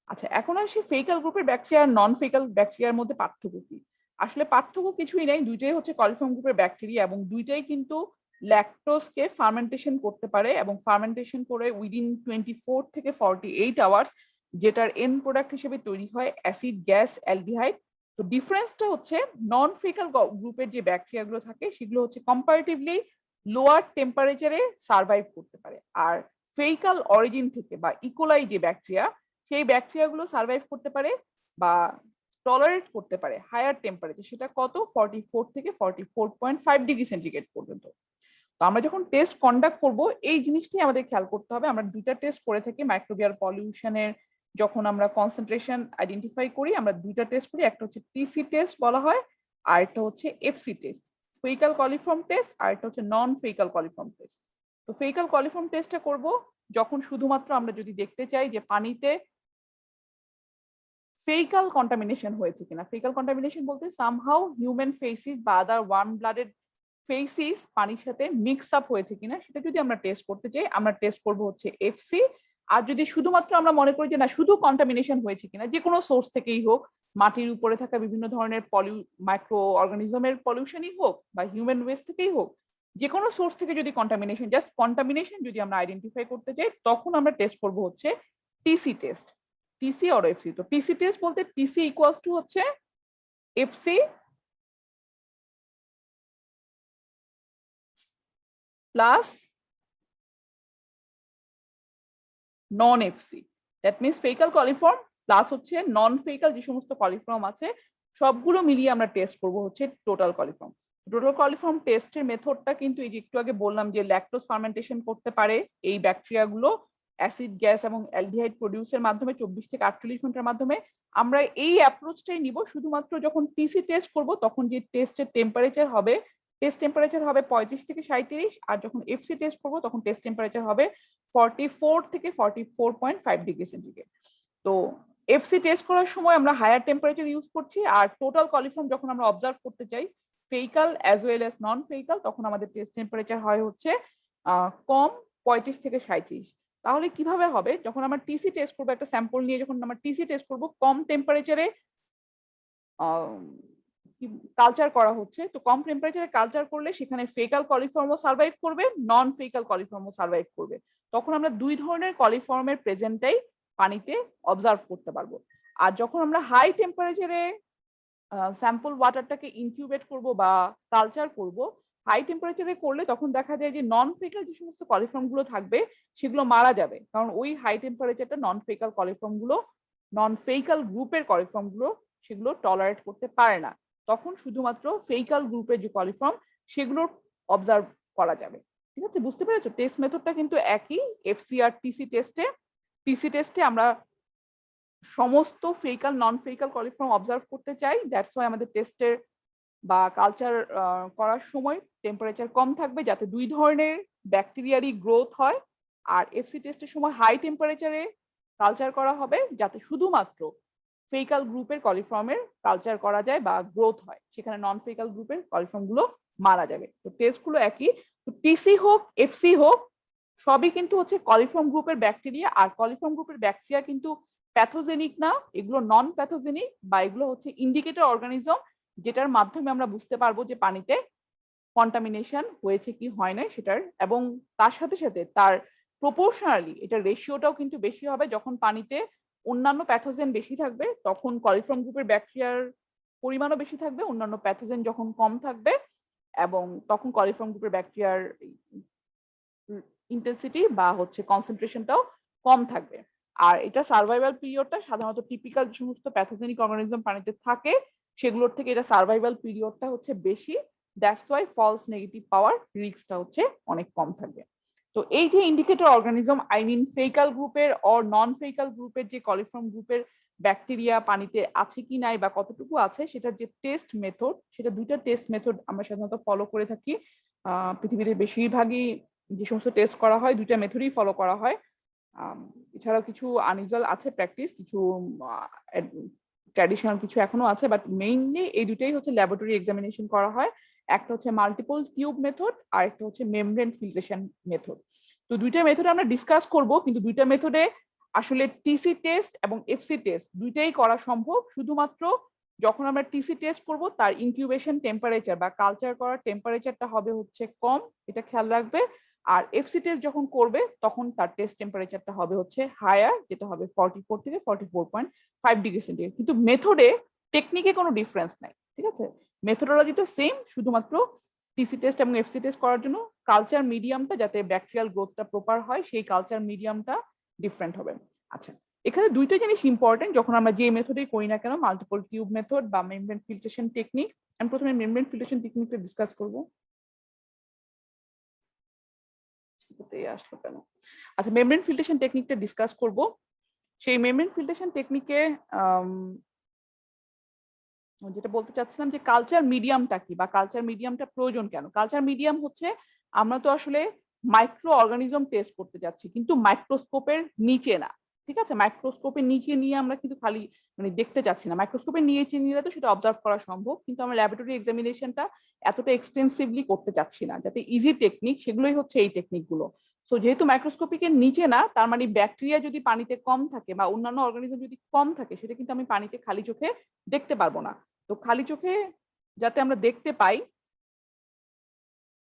আচ্ছা, এখন আসি ফেকাল গ্রুপের ব্যাকটেরিয়া আর নন ফেকাল ব্যাকটেরিয়ার মধ্যে পার্থক্য কি? আসলে পার্থক্য কিছুই নেই, দুইটাই হচ্ছে কলিফর্ম গ্রুপের ব্যাকটেরিয়া, এবং দুইটাই কিন্তু ল্যাকটোজকে ফার্মেন্টেশন করতে পারে, এবং ফার্মেন্টেশন করে উইদিন 24 থেকে 48 আওয়ার্স, যেটার এন্ড প্রোডাক্ট হিসেবে তৈরি হয় অ্যাসিড গ্যাস অ্যালডিহাইড। তো ডিফারেন্সটা হচ্ছে নন ফেকাল গ্রুপের যে ব্যাকটেরিয়াগুলো থাকে, সেগুলো হচ্ছে কম্পারেটিভলি লোয়ার টেম্পারেচারে সার্ভাইভ করতে পারে, আর ফেকাল অরিজিন থেকে বা ইকোলাই যে ব্যাকটেরিয়া, সেই ব্যাকটেরিয়াগুলো সার্ভাইভ করতে পারে বা টলারেট করতে পারে হায়ার টেম্পারেচার, সেটা কত 44 থেকে 44.5 ডিগ্রি সেন্টিগ্রেড পর্যন্ত। তো আমরা যখন টেস্ট কন্ডাক্ট করব এই জিনিসটাই আমাদের খেয়াল করতে হবে। আমরা দুইটা টেস্ট করে থাকি মাইক্রোবিয়াল পলিউশনের, যখন আমরা কনসেন্ট্রেশন আইডেন্টিফাই করি আমরা দুইটা টেস্ট করি, একটা হচ্ছে টিসি টেস্ট বলা হয় আর একটা হচ্ছে FC test, faecal coliform test, আর একটা হচ্ছে নন ফেইকাল কলিফর্ম টেস্ট। তো ফেইকাল কলিফর্ম টেস্টটা করব যখন শুধুমাত্র আমরা যদি দেখতে চাই যে পানিতে ফেইকাল কন্টামিনেশন হয়েছে কিনা। ফেইকাল কন্টামিনেশন বলতে সামহাউ হিউম্যান ফেসিস বা আদার ওয়ার্ম ব্লাডেড ফেসিস পানির সাথে মিক্স আপ হয়েছে কিনা সেটা যদি আমরা টেস্ট করতে চাই আমরা টেস্ট করব হচ্ছে এফসি। আর যদি শুধুমাত্র আমরা মনে করি যে না শুধু কন্টামিনেশন হয়েছে কিনা, যে কোনো সোর্স থেকেই হোক, মাটির উপরে থাকা বিভিন্ন ধরনের মাইক্রো অর্গানিজমের পলিউশনই হোক বা হিউম্যান ওয়েস্ট থেকেই হোক, যে কোনো সোর্স থেকে যদি কন্টামিনেশন, জাস্ট কন্টামিনেশন যদি আমরা আইডেন্টিফাই করতে চাই তখন আমরা টেস্ট করব হচ্ছে TC test, TC or FC. তো টিসি টেস্ট বলতে টিসি ইকুয়ালস টু হচ্ছে FC plus non FC, that means faecal coliform plus হচ্ছে নন ফেইকাল যে সমস্ত কলিফর্ম আছে সবগুলো মিলিয়ে আমরা টেস্ট করব হচ্ছে টোটাল কলিফর্ম। টোটাল কলিফর্ম টেস্টের মেথডটা কিন্তু এই যে একটু আগে বললাম যে ল্যাকটোজ ফার্মেন্টেশন করতে পারে এই ব্যাকটেরিয়াগুলো অ্যাসিড গ্যাস এবং অ্যালডিহাইড প্রোডিউসের মাধ্যমে 24 থেকে 48 ঘন্টার মাধ্যমে। আমরা এই অ্যাপ্রোচটাই নিব শুধুমাত্র যখন টিসি টেস্ট করব তখন যে টেস্টের টেম্পারেচার হবে, টেস্ট টেম্পারেচার হবে 35 থেকে 37, আর যখন এফসি টেস্ট করব তখন টেস্ট টেম্পারেচার হবে 44 থেকে 44.5 ডিগ্রি সেন্টিগ্রেড। তো এফসি টেস্ট করার সময় আমরা হায়ার টেম্পারেচার ইউজ করছি, আর টোটাল কলিফর্ম যখন আমরা অবজার্ভ করতে চাই ফেইকাল অ্যাজ ওয়েল অ্যাজ নন ফেইকাল তখন আমাদের টেস্ট টেম্পারেচার হয় হচ্ছে কম 35 থেকে 37। তাহলে কিভাবে হবে, যখন আমরা টিসি টেস্ট করবো একটা স্যাম্পল নিয়ে, যখন আমরা টিসি টেস্ট করবো কম টেম্পারেচারে কালচার করা হচ্ছে, তো কম টেম্পারেচারে কালচার করলে সেখানে ফেকাল কলিফর্মও সার্ভাইভ করবে, নন ফেকাল কলিফর্মও সার্ভাইভ করবে। তখন আমরা দুই ধরনের কলিফর্মের প্রেজেন্টটাই পানিতে অবজার্ভ করতে পারবো। আর যখন আমরা হাই টেম্পারেচারে স্যাম্পল ওয়াটারটাকে ইনকিউবেট করব বা কালচার করব, হাই টেম্পারেচারে করলে তখন দেখা যায় যে নন ফেকাল যে সমস্ত কলিফর্ম গুলো থাকবে সেগুলো মারা যাবে, কারণ ওই হাই টেম্পারেচারটা নন ফেকাল কলিফর্ম গুলো, নন ফেকাল গ্রুপের কলিফর্ম গুলো সেগুলো টলারেট করতে পারে না। তখন শুধুমাত্র ফেকাল গ্রুপের যে কলিফর্ম সেগুলো অবজার্ভ করা যাবে। ঠিক আছে, বুঝতে পেরেছো? টেস্ট মেথডটা কিন্তু একই এফসি আর টিসি টেস্টে। টিসি টেস্টে আমরা সমস্ত ফেকাল নন ফেকাল কলিফর্ম অবজার্ভ করতে চাই, দ্যাটস ওয়াই আমাদের টেস্টের বা কালচার করার সময় টেম্পারেচার কম থাকবে যাতে দুই ধরনের ব্যাকটেরিয়ারই গ্রোথ হয়। আর এফসি টেস্টের সময় হাই টেম্পারেচারে কালচার করা হবে যাতে শুধুমাত্র ফেকাল গ্রুপের কলিফর্মের কালচার করা যায় বা গ্রোথ হয়, সেখানে নন ফেকাল গ্রুপের কলিফর্ম গুলো মারা যাবে। তো টেস্টগুলো একই, তো টিসি হোক এফসি হোক সবই কিন্তু হচ্ছে কলিফর্ম গ্রুপের ব্যাকটেরিয়া। আর কলিফর্ম গ্রুপের ব্যাকটেরিয়া কিন্তু প্যাথোজেনিক না, এগুলো নন প্যাথোজেনিক বা এগুলো হচ্ছে ইন্ডিকেটর অর্গানিজম, যেটার মাধ্যমে আমরা বুঝতে পারবো যে পানিতে কন্টামিনেশন হয়েছে কি হয় না সেটার। এবং তার সাথে সাথে তার প্রপোর্শনালি এটার রেশিওটাও কিন্তু বেশি হবে, যখন পানিতে অন্যান্য প্যাথোজেন বেশি থাকবে তখন কলিফর্ম গ্রুপের ব্যাকটেরিয়ার পরিমাণও বেশি থাকবে, অন্যান্য প্যাথোজেন যখন কম থাকবে এবং তখন কলিফর্ম গ্রুপের ব্যাকটেরিয়ার ইন্টেন্সিটি বা হচ্ছে কনসেন্ট্রেশনটাও কম থাকবে। আর এটা সার্ভাইভাল পিরিয়ডটা সাধারণত টিপিক্যাল যে সমস্ত প্যাথোজেনিক অর্গানিজম পানিতে থাকে সেগুলোর থেকে এটা সার্ভাইভাল পিরিয়ডটা হচ্ছে বেশি, দ্যাটস ওয়াই ফলস নেগেটিভ পাওয়ার রিস্কটা হচ্ছে অনেক কম থাকবে। তো এই যে indicator organism I mean faecal গ্রুপের অর নন ফেকাল গ্রুপের যে কলিফর্ম গ্রুপের ব্যাকটেরিয়া পানিতে আছে কি নাই বা কতটুকু আছে সেটার যে টেস্ট মেথড, সেটা দুইটা টেস্ট মেথড আমরা সাধারণত ফলো করে থাকি। পৃথিবীর বেশিরভাগই যে সমস্ত টেস্ট করা হয় দুইটা মেথডই ফলো করা হয়। এছাড়াও কিছু আনইউজুয়াল আছে প্র্যাকটিস, কিছু ট্র্যাডিশনাল কিছু এখনো আছে, বাট মেইনলি এই দুটাই হচ্ছে ল্যাবরেটরি এক্সামিনেশন করা হয়। একটা হচ্ছে মাল্টিপল টিউব মেথড আর একটা হচ্ছে মেমব্রেন ফিল্ট্রেশন মেথড। তো দুইটা মেথড আমরা ডিসকাস করব, কিন্তু দুইটা মেথডে আসলে টিসি টেস্ট এবং এফসি টেস্ট দুইটাই করা সম্ভব। শুধুমাত্র যখন আমরা টিসি টেস্ট করব তার ইনকিউবেশন টেম্পারেচার বা কালচার করার টেম্পারেচারটা হবে হচ্ছে কম, এটা খেয়াল রাখবে। আর এফসি টেস্ট যখন করবে তখন তার টেস্ট টেম্পারেচারটা হবে হচ্ছে হায়ার, যেটা হবে 44 থেকে 44.5 ডিগ্রি সেন্টিগ্রেড। কিন্তু মেথডে টেকনিকে কোনো ডিফারেন্স নাই, ঠিক আছে? মেথোডোলজিটা সেম, শুধুমাত্র টিসি টেস্ট এবং এফসি টেস্ট করার জন্য কালচার মিডিয়ামটা যাতে ব্যাকটেরিয়াল গ্রোথটা প্রপার হয় সেই কালচার মিডিয়ামটা ডিফারেন্ট হবে। আচ্ছা, এখানে দুইটা জিনিস ইম্পর্টেন্ট যখন আমরা যে মেথডে করি না কেন, মাল্টিপল টিউব মেথড বা মেমব্রেন ফিল্ট্রেশন টেকনিক। আমি প্রথমে মেমব্রেন ফিল্ট্রেশন টেকনিকটা ডিসকাস করব। আসলো কেন? আচ্ছা, মেমব্রেন ফিল্ট্রেশন টেকনিকটা ডিসকাস করব। সেই মেমব্রেন ফিল্ট্রেশন টেকনিকে যেটা বলতে চাচ্ছিলাম যে কালচার মিডিয়ামটা কি বা কালচার মিডিয়ামটা প্রয়োজন কেন। কালচার মিডিয়াম হচ্ছে, আমরা তো আসলে মাইক্রো অর্গানিজম টেস্ট করতে যাচ্ছি, কিন্তু মাইক্রোস্কোপের নিচে না। ঠিক আছে, মাইক্রোস্কোপের নিচে নিয়ে আমরা কিন্তু খালি মানে দেখতে চাচ্ছি না। মাইক্রোস্কোপের নিচে নিয়ে তো সেটা অবজার্ভ করা সম্ভব, কিন্তু আমরা ল্যাবরেটরি এক্সামিনেশনটা এতটা এক্সটেন্সিভলি করতে চাচ্ছি না। যাতে ইজি টেকনিক, সেগুলোই হচ্ছে এই টেকনিকগুলো। সো যেহেতু মাইক্রোস্কোপিকের নিচে না, তার মানে ব্যাকটেরিয়া যদি পানিতে কম থাকে বা অন্যান্য অর্গানিজম যদি কম থাকে, সেটা কিন্তু আমি পানিতে খালি চোখে দেখতে পারবো না। তো খালি চোখে যাতে আমরা দেখতে পাই,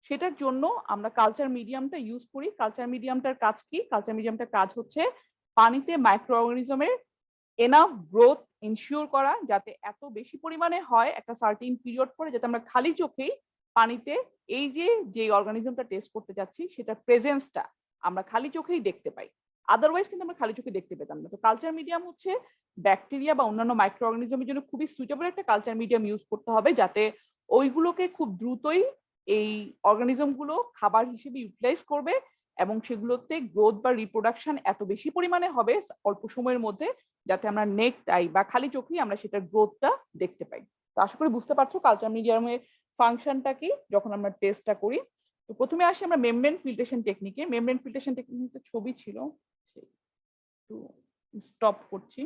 সেটার জন্য আমরা কালচার মিডিয়ামটা ইউজ করি। কালচার মিডিয়ামটার কাজ কি? কালচার মিডিয়ামটার কাজ হচ্ছে পানিতে মাইক্রো অর্গানিজমের এনাফ গ্রোথ ইনশিওর করা, যাতে এত বেশি পরিমাণে হয় একটা সার্টিন পিরিয়ড পরে, যাতে আমরা খালি চোখেই পানিতে এই যে অর্গানিজমটা টেস্ট করতে যাচ্ছি সেটার প্রেজেন্সটা আমরা খালি চোখেই দেখতে পাই। আদারওয়াইজ কিন্তু আমরা খালি চোখে দেখতে পেতাম না। তো কালচার মিডিয়াম হচ্ছে ব্যাকটেরিয়া বা অন্যান্য মাইক্রো অর্গানিজমের জন্য খুবই সুইটেবল একটা কালচার মিডিয়াম ইউজ করতে হবে, যাতে ওইগুলোকে খুব দ্রুতই এই অর্গানিজম গুলো খাবার হিসেবে ইউটিলাইজ করবে এবং সেগুলোতে গ্রোথ বা রিপ্রোডাকশন এত বেশি পরিমাণে হবে অল্প সময়ের মধ্যে, যাতে আমরা নেক্সট আই বা খালি চোখেই আমরা সেটার গ্রোথটা দেখতে পাই। তো আশা করি বুঝতে পারছো কালচার মিডিয়ামের ফাংশনটা কি যখন আমরা টেস্টটা করি। তো প্রথমে আসি আমরা মেমব্রেন ফিল্ট্রেশন টেকনিকে। মেমব্রেন ফিল্ট্রেশন টেকনিকের ছবি ছিল, একটু স্টপ করছি।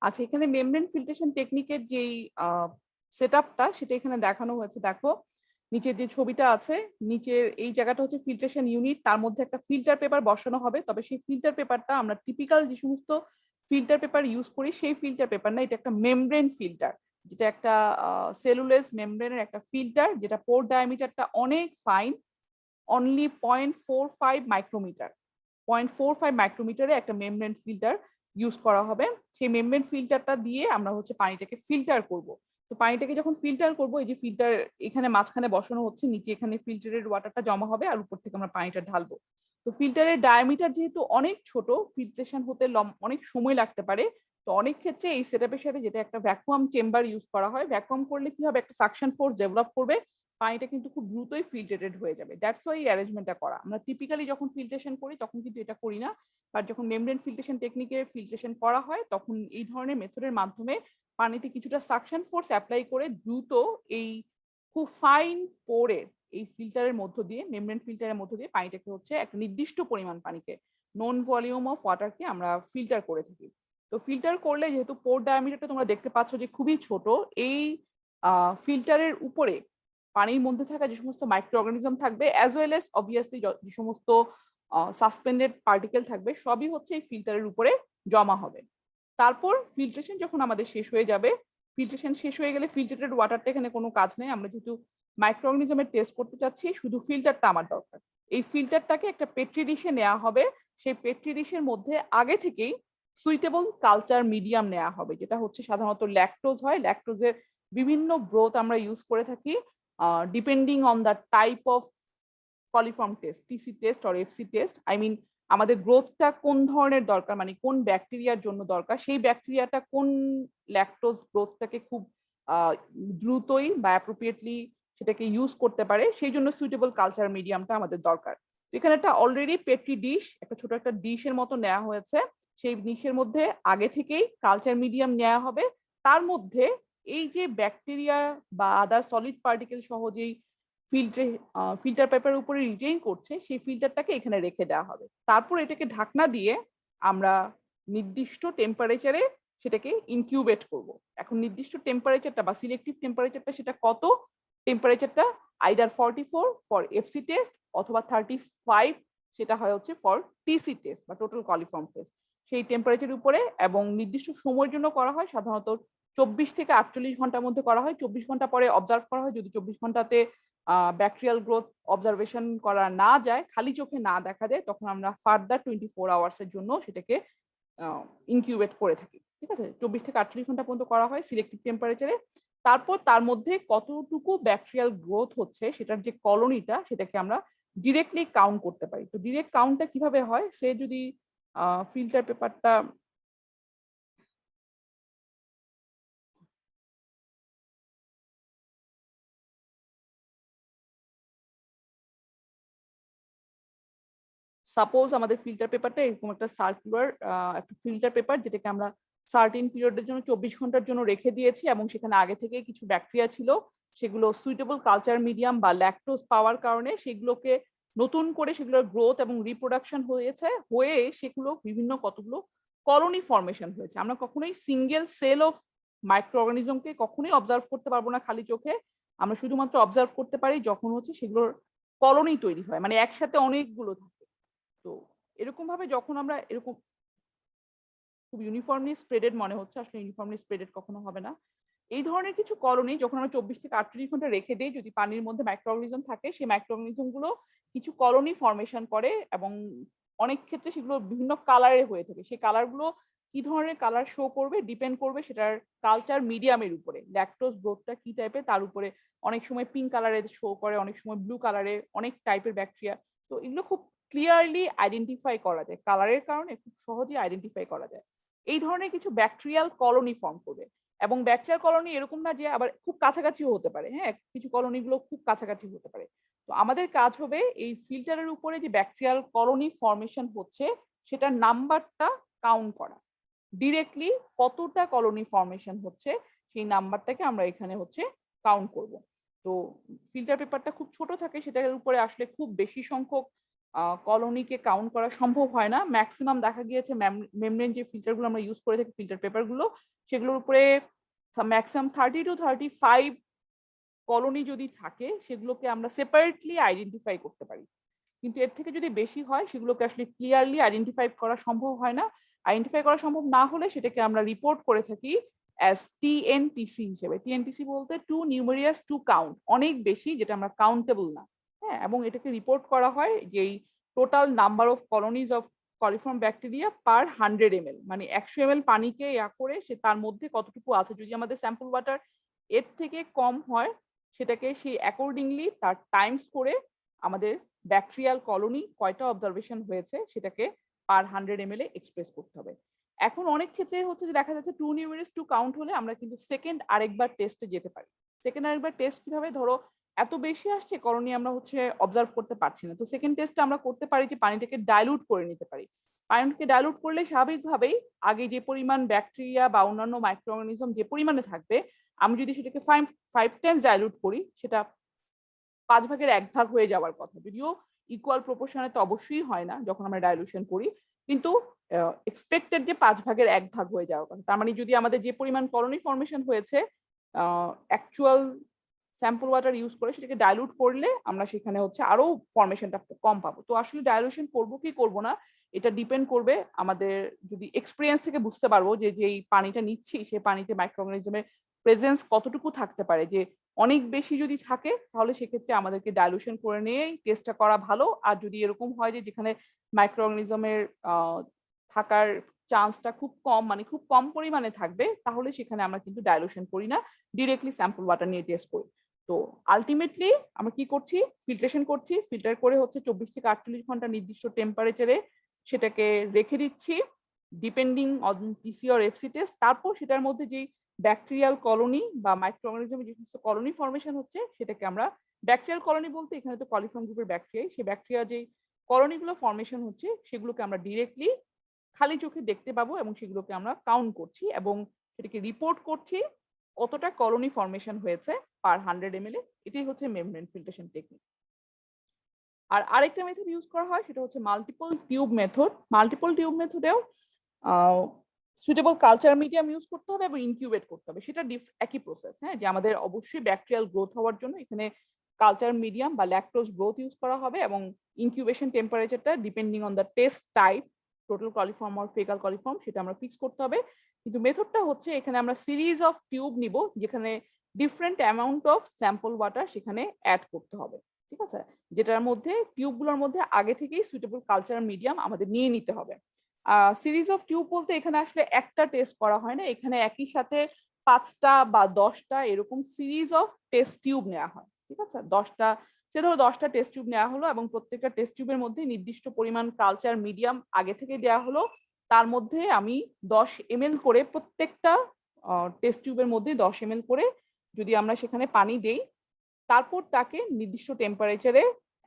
আচ্ছা, এখানে মেমব্রেন ফিল্ট্রেশন টেকনিকের যেই সেটআপটা সেটা এখানে দেখানো হয়েছে। দেখো নিচের যে ছবিটা আছে, নিচের এই জায়গাটা হচ্ছে ফিল্ট্রেশন ইউনিট, তার মধ্যে একটা ফিল্টার পেপার বসানো হবে। তবে সেই ফিল্টার পেপারটা আমরা টিপিক্যাল যে সমস্ত ফিল্টার পেপার ইউজ করি সেই ফিল্টার পেপার না, এটা একটা মেমব্রেন ফিল্টার, যেটা একটা সেলুলোজ মেমব্রেনের একটা ফিল্টার, যেটা পোর ডায়ামিটারটা অনেক ফাইন, অনলি 0.45 মাইক্রোমিটার। 0.45 মাইক্রোমিটারে একটা মেমব্রেন ফিল্টার ইউজ করা হবে। সেই মেমব্রেন ফিল্টারটা দিয়ে আমরা হচ্ছে পানিটাকে ফিল্টার করব। তো পানিটাকে যখন ফিল্টার করব, এই যে ফিল্টার এখানে মাঝখানে বসানো হচ্ছে, নিচে এখানে ফিল্টারের ওয়াটারটা জমা হবে আর উপর থেকে আমরা পানিটা ঢালবো। তো ফিল্টারের ডায়ামিটার যেহেতু অনেক ছোট, ফিল্ট্রেশন হতে অনেক সময় লাগতে পারে। তো অনেক ক্ষেত্রে এই সেটআপের সাথে যেটা একটা ভ্যাকুয়াম চেম্বার ইউজ করা হয়, ভ্যাকুয়াম করলে কি হবে, একটা সাকশন ফোর্স ডেভেলপ করবে, পানিটা কিন্তু খুব দ্রুতই ফিল্টারেড হয়ে যাবে। দ্যাটস ওয়াই এই অ্যারেঞ্জমেন্টটা করা। আমরা টিপিক্যালি যখন ফিল্ট্রেশন করি তখন কিন্তু এটা করি না, আর যখন মেমব্রেন ফিল্ট্রেশন টেকনিকে ফিল্ট্রেশন করা হয় তখন এই ধরনের মেথডের মাধ্যমে পানিতে কিছুটা সাকশন ফোর্স অ্যাপ্লাই করে দ্রুত এই খুব ফাইন পোরের এই ফিল্টারের মধ্য দিয়ে, মেমব্রেন ফিল্টারের মধ্য দিয়ে পানিটাকে হচ্ছে একটা নির্দিষ্ট পরিমাণ পানিকে, নোন ভলিউম অফ ওয়াটারকে আমরা ফিল্টার করে থাকি। তো ফিল্টার করলে যেহেতু পোর ডায়ামিটারটা তোমরা দেখতে পাচ্ছ যে খুবই ছোট, এই ফিল্টারের উপরে পানির মধ্যে থাকা যে সমস্ত মাইক্রো অর্গানিজম থাকবে, অ্যাজ ওয়েল এস অবভিয়াসলি যে সমস্ত সাসপেন্ডেড পার্টিকেল থাকবে, সবই হচ্ছে এই ফিল্টারের উপরে জমা হবে। তারপর ফিল্ট্রেশন যখন আমাদের শেষ হয়ে যাবে, ফিল্ট্রেশন শেষ হয়ে গেলে ফিল্টারেড ওয়াটারটা এখানে কোনো কাজ নেই। আমরা যেহেতু মাইক্রো অর্গানিজমের টেস্ট করতে চাচ্ছি, শুধু ফিল্টারটা আমার দরকার। এই ফিল্টারটাকে একটা পেট্রি ডিশে নেওয়া হবে। সেই পেট্রি ডিশের মধ্যে আগে থেকেই সুইটেবল কালচার মিডিয়াম নেওয়া হবে, যেটা হচ্ছে সাধারণত ল্যাকটোজ হয়। ল্যাকটোজের বিভিন্ন ব্রোথ আমরা ইউজ করে থাকি depending on the type of coliform test, TC test or FC test. I mean আমাদের গ্রোথটা কোন ধরনের দরকার, মানে কোন ব্যাকটেরিয়ার জন্য দরকার, সেই ব্যাকটেরিয়াটা কোন ল্যাকটোজ গ্রোথটাকে খুব দ্রুতই বা অ্যাপ্রোপ্রিয়েটলি সেটাকে ইউজ করতে পারে, সেই জন্য সুইটেবল কালচার মিডিয়ামটা আমাদের দরকার। এখানে একটা অলরেডি পেট্রি ডিশ, একটা ছোট একটা ডিশের মতো নেওয়া হয়েছে। সেই ডিশের মধ্যে আগে থেকেই কালচার মিডিয়াম নেওয়া হবে। তার মধ্যে এই যে ব্যাকটেরিয়া বা আদার সলিড পার্টিকেল সহ যেই ফিল্টার পেপারের উপরে রিটেইন করছে, সেই ফিল্টারটাকে এখানে রেখে দেওয়া হবে। তারপর এটাকে ঢাকনা দিয়ে আমরা নির্দিষ্ট টেম্পারেচারে সেটাকে ইনকিউবেট করব। এখন নির্দিষ্ট টেম্পারেচারটা বা সিলেক্টিভ টেম্পারেচারটা সেটা কত, টেম্পারেচারটা আইদার 44 ফর এফসি টেস্ট অথবা 35 সেটা হয় হচ্ছে ফর টিসি টেস্ট বা টোটাল কলিফর্ম টেস্ট। সেই টেম্পারেচারের উপরে এবং নির্দিষ্ট সময়ের জন্য করা হয়, সাধারণত 24 থেকে 48 ঘন্টার মধ্যে করা হয়। 24 ঘন্টা পরে অবজার্ভ করা হয়। যদি 24 ঘন্টাতে ব্যাকটেরিয়াল গ্রোথ অবজারভেশন করা না যায়, খালি চোখে না দেখা যায়, তখন আমরা ফার্দার 24 আওয়ার্সের জন্য সেটাকে ইনকিউবেট করে থাকি। ঠিক আছে, 24 থেকে 48 ঘন্টা পর্যন্ত করা হয় সিলেক্টিভ টেম্পারেচারে। তারপর তার মধ্যে কতটুকু ব্যাকটেরিয়াল গ্রোথ হচ্ছে সেটার যে কলোনিটা, সেটাকে আমরা ডিরেক্টলি কাউন্ট করতে পারি। তো ডিরেক্ট কাউন্টটা কিভাবে হয়, সে যদি ফিল্টার পেপারটা সাপোজ আমাদের ফিল্টার পেপারটা এরকম একটা সার্কুলার একটা ফিল্টার পেপার, যেটাকে আমরা সার্টিন পিরিয়ডের জন্য 24 ঘন্টার জন্য রেখে দিয়েছি, এবং সেখানে আগে থেকে কিছু ব্যাকটেরিয়া ছিল, সেগুলো সুইটেবল কালচার মিডিয়াম বা ল্যাকটোজ পাওয়ার কারণে সেগুলোকে নতুন করে সেগুলোর গ্রোথ এবং রিপ্রোডাকশন হয়েছে, হয়ে সেগুলো বিভিন্ন কতগুলো কলোনি ফর্মেশন হয়েছে। আমরা কখনোই সিঙ্গেল সেল অফ মাইক্রো অর্গানিজমকে কখনোই অবজার্ভ করতে পারবো না খালি চোখে। আমরা শুধুমাত্র অবজার্ভ করতে পারি যখন হচ্ছে সেগুলোর কলোনি তৈরি হয়, মানে একসাথে অনেকগুলো থাকে। তো এরকম ভাবে যখন আমরা এরকম খুব ইউনিফর্মলি স্প্রেডেড মনে হচ্ছে, আসলে ইউনিফর্মলি স্প্রেডেড কখনো হবে না। এই ধরনের কিছু কলোনি যখন আমরা 24 থেকে 48 ঘন্টা রেখে দিই, যদি পানির মধ্যে মাইক্রোঅর্গানিজম থাকে, সেই মাইক্রোঅর্গানিজম গুলো কিছু কলোনি ফর্মেশন করে, এবং অনেক ক্ষেত্রে সেগুলো বিভিন্ন কালারে হয়ে থাকে। সেই কালারগুলো কি ধরনের কালার শো করবে ডিপেন্ড করবে সেটার কালচার মিডিয়ামের উপরে, ল্যাকটোজ গ্রোথটা কি টাইপের তার উপরে। অনেক সময় পিঙ্ক কালারে শো করে, অনেক সময় ব্লু কালারে, অনেক টাইপের ব্যাকটেরিয়া। তো এগুলো খুব ক্লিয়ারলি আইডেন্টিফাই করা যায়, কালারের কারণে খুব সহজেই আইডেন্টিফাই করা যায়। এই ধরনের কিছু ব্যাকটেরিয়াল কলোনি ফর্ম করবে, এবং ব্যাকটেরিয়াল কলোনি এরকম না যে আবার খুব কাছাকাছিও হতে পারে, হ্যাঁ, কিছু কলোনিগুলো খুব কাছাকাছি হতে পারে। তো আমাদের কাজ হবে এই ফিল্টারের উপরে যে ব্যাকটেরিয়াল কলোনি ফর্মেশন হচ্ছে সেটার নাম্বারটা কাউন্ট করা, ডিরেক্টলি কতটা কলোনি ফর্মেশন হচ্ছে সেই নাম্বারটাকে আমরা এখানে হচ্ছে কাউন্ট করব। তো ফিল্টার পেপারটা খুব ছোট থাকে, সেটার উপরে আসলে খুব বেশি সংখ্যক কলোনিকে কাউন্ট করা সম্ভব হয় না। ম্যাক্সিমাম দেখা গিয়েছে মেমব্রেন যে ফিল্টারগুলো আমরা ইউজ করে থাকি, ফিল্টার পেপারগুলো, সেগুলোর উপরে ম্যাক্সিমাম 30 to 35 কলোনি যদি থাকে সেগুলোকে আমরা সেপারেটলি আইডেন্টিফাই করতে পারি। কিন্তু এর থেকে যদি বেশি হয় সেগুলোকে আসলে ক্লিয়ারলি আইডেন্টিফাই করা সম্ভব হয় না। আইডেন্টিফাই করা সম্ভব না হলে সেটাকে আমরা রিপোর্ট করে থাকি অ্যাজ টিএনটিসি হিসেবে। টিএনটিসি বলতে টু নিউমেরিয়াস টু কাউন্ট, অনেক বেশি, যেটা আমরা কাউন্টেবল না। হ্যাঁ, এবং এটাকে রিপোর্ট করা হয় যে এই total number of colonies of coliform bacteria per 100 ml, মানে 100 ml পানিকে করে সে তার মধ্যে কতটুকু আছে। যদি আমাদের স্যাম্পল ওয়াটার এর থেকে কম হয়, সেটাকে সেই অ্যাকর্ডিংলি তার টাইমস করে আমাদের ব্যাকটেরিয়াল কলোনি কয়টা অবজারভেশন হয়েছে সেটাকে পার 100 ml এক্সপ্রেস করতে হবে। এখন অনেক ক্ষেত্রে হচ্ছে যে দেখা যাচ্ছে টু নিউমেরিয়াস টু কাউন্ট হলে আমরা কিন্তু সেকেন্ড আরেকবার টেস্টে যেতে পারি। সেকেন্ড আরেকবার টেস্ট কিভাবে, ধরো এত বেশি আসছে কলোনি আমরা হচ্ছে অবজার্ভ করতে পারছি না, তো সেকেন্ড টেস্টটা আমরা করতে পারি যে পানিটাকে ডাইলুট করে নিতে পারি। পানিটাকে ডাইলুট করলে স্বাভাবিকভাবেই আগে যে পরিমাণ ব্যাকটেরিয়া বা অন্যান্য মাইক্রোঅর্গানিজম যে পরিমাণে থাকবে, আমি যদি সেটাকে 5 টাইমস ডাইলুট করি, সেটা 5/1 হয়ে যাওয়ার কথা। যদিও ইকুয়াল প্রপোর্শনে তো অবশ্যই হয় না যখন আমরা ডাইলুশন করি, কিন্তু এক্সপেক্টেড যে 5/1 হয়ে যাওয়ার কথা। তার মানে যদি আমাদের যে পরিমাণ কলোনি ফর্মেশন হয়েছে অ্যাকচুয়াল স্যাম্পল ওয়াটার ইউজ করে সেটাকে ডাইলুট করলে আমরা সেখানে হচ্ছে আরো ফর্মেশনটা কম পাবো। তো আসলে ডাইলুশন করবো কি করবো না এটা ডিপেন্ড করবে আমাদের, যদি এক্সপিরিয়েন্স থেকে বুঝতে পারবো যে যেই পানিটা নিচ্ছি সেই পানিতে মাইক্রোঅর্গানিজমের প্রেজেন্স কতটুকু থাকতে পারে। যে অনেক বেশি যদি থাকে তাহলে সেক্ষেত্রে আমাদেরকে ডাইলুশন করে নিয়েই টেস্টটা করা ভালো। আর যদি এরকম হয় যে যেখানে মাইক্রোঅর্গানিজমের থাকার চান্সটা খুব কম, মানে খুব কম পরিমাণে থাকবে, তাহলে সেখানে আমরা কিন্তু ডাইলুশন করি না, ডিরেক্টলি স্যাম্পল ওয়াটার নিয়ে টেস্ট করি। তো আলটিমেটলি আমরা কি করছি, ফিল্ট্রেশন করছি, ফিল্টার করে হচ্ছে 24 থেকে 48 ঘন্টা নির্দিষ্ট টেম্পারেচারে সেটাকে রেখে দিচ্ছি depending on PC or FC test. তারপর সেটার মধ্যে যেই ব্যাকটেরিয়াল কলোনি বা মাইক্রোঅর্গানিজমের যে সমস্ত কলোনি ফর্মেশন হচ্ছে সেটাকে আমরা, ব্যাকটেরিয়াল কলোনি বলতে এখানে তো কলিফর্ম গ্রুপের ব্যাকটেরিয়া, সেই ব্যাকটেরিয়া যেই কলোনিগুলো ফর্মেশন হচ্ছে সেগুলোকে আমরা ডিরেক্টলি খালি চোখে দেখতে পাবো, এবং সেগুলোকে আমরা কাউন্ট করছি এবং সেটাকে রিপোর্ট করছি কতটা কলোনি ফর্মেশন হয়েছে পার 100 ml। এটাই হচ্ছে মেমব্রেন ফিল্ট্রেশন টেকনিক। আর আরেকটা মেথড ইউজ করা হয় সেটা হচ্ছে multiple tube method. Multiple tube মেথডেও সুইটেবল কালচার মিডিয়াম ইউজ করতে হবে এবং ইনকিউবেট করতে হবে, সেটা একই প্রসেস। হ্যাঁ, যে আমাদের অবশ্যই ব্যাকটেরিয়াল গ্রোথ হওয়ার জন্য এখানে কালচার মিডিয়াম বা ল্যাকটোজ গ্রোথ ইউজ করা হবে, এবং ইনকিউবেশন টেম্পারেচারটা depending on the test type, total coliform আর ফেকাল কলিফর্ম, সেটা আমরা ফিক্স করতে হবে। কিন্তু মেথডটা হচ্ছে এখানে আমরা সিরিজ অফ টিউব নিব, যেখানে different amount of sample water সেখানে অ্যাড করতে হবে। ঠিক আছে, যেটার মধ্যে টিউবগুলোর মধ্যে আগে থেকেই সুইটেবল কালচার মিডিয়াম আমাদের নিয়ে নিতে হবে। সিরিজ অফ টিউব বলতে এখানে আসলে একটা টেস্ট করা হয় না, এখানে একই সাথে 5টা বা 10টা এরকম সিরিজ অফ টেস্ট টিউব নেওয়া হয়। ঠিক আছে, 10টা সে ধরো 10টা টেস্ট টিউব নেওয়া হলো এবং প্রত্যেকটা টেস্ট টিউবের মধ্যে নির্দিষ্ট পরিমাণ কালচার মিডিয়াম আগে থেকে দেওয়া হলো, তার মধ্যে আমি 10 ml করে প্রত্যেকটা টেস্ট টিউবের মধ্যে 10 ml করে যদি আমরা সেখানে পানি দেই, তারপর তাকে নির্দিষ্ট টেম্পারেচারে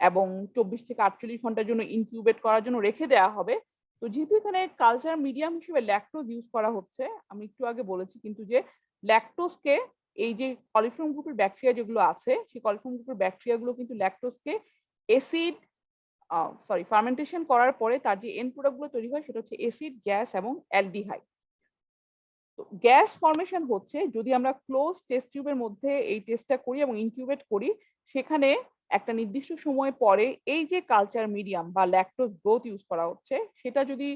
এবং 24 থেকে 48 ঘন্টার জন্য ইনকিউবেট করার জন্য রেখে দেওয়া হবে। তো যেহেতু এখানে কালচার মিডিয়াম হিসেবে ল্যাকটোজ ইউজ করা হচ্ছে, আমি একটু আগে বলেছি কিন্তু যে ল্যাকটোজকে, এই যে কলিফর্ম গ্রুপের ব্যাকটেরিয়া যেগুলো আছে, সেই কলিফর্ম গ্রুপের ব্যাকটেরিয়াগুলো কিন্তু ল্যাকটোজকে অ্যাসিড ফার্মেন্টেশন করার পরে তার যে এন্ড প্রোডাক্টগুলো তৈরি হয় সেটা হচ্ছে অ্যাসিড, গ্যাস এবং অ্যালডিহাইড। তো গ্যাস ফর্মেশন হচ্ছে যদি আমরা ক্লোজ টেস্ট টিউবের মধ্যে এই টেস্টটা করি এবং ইনকিউবেট করি, সেখানে একটা নির্দিষ্ট সময় পরে এই যে কালচার মিডিয়াম বা ল্যাকটোজ গ্রোথ ইউজ করা হচ্ছে, সেটা যদি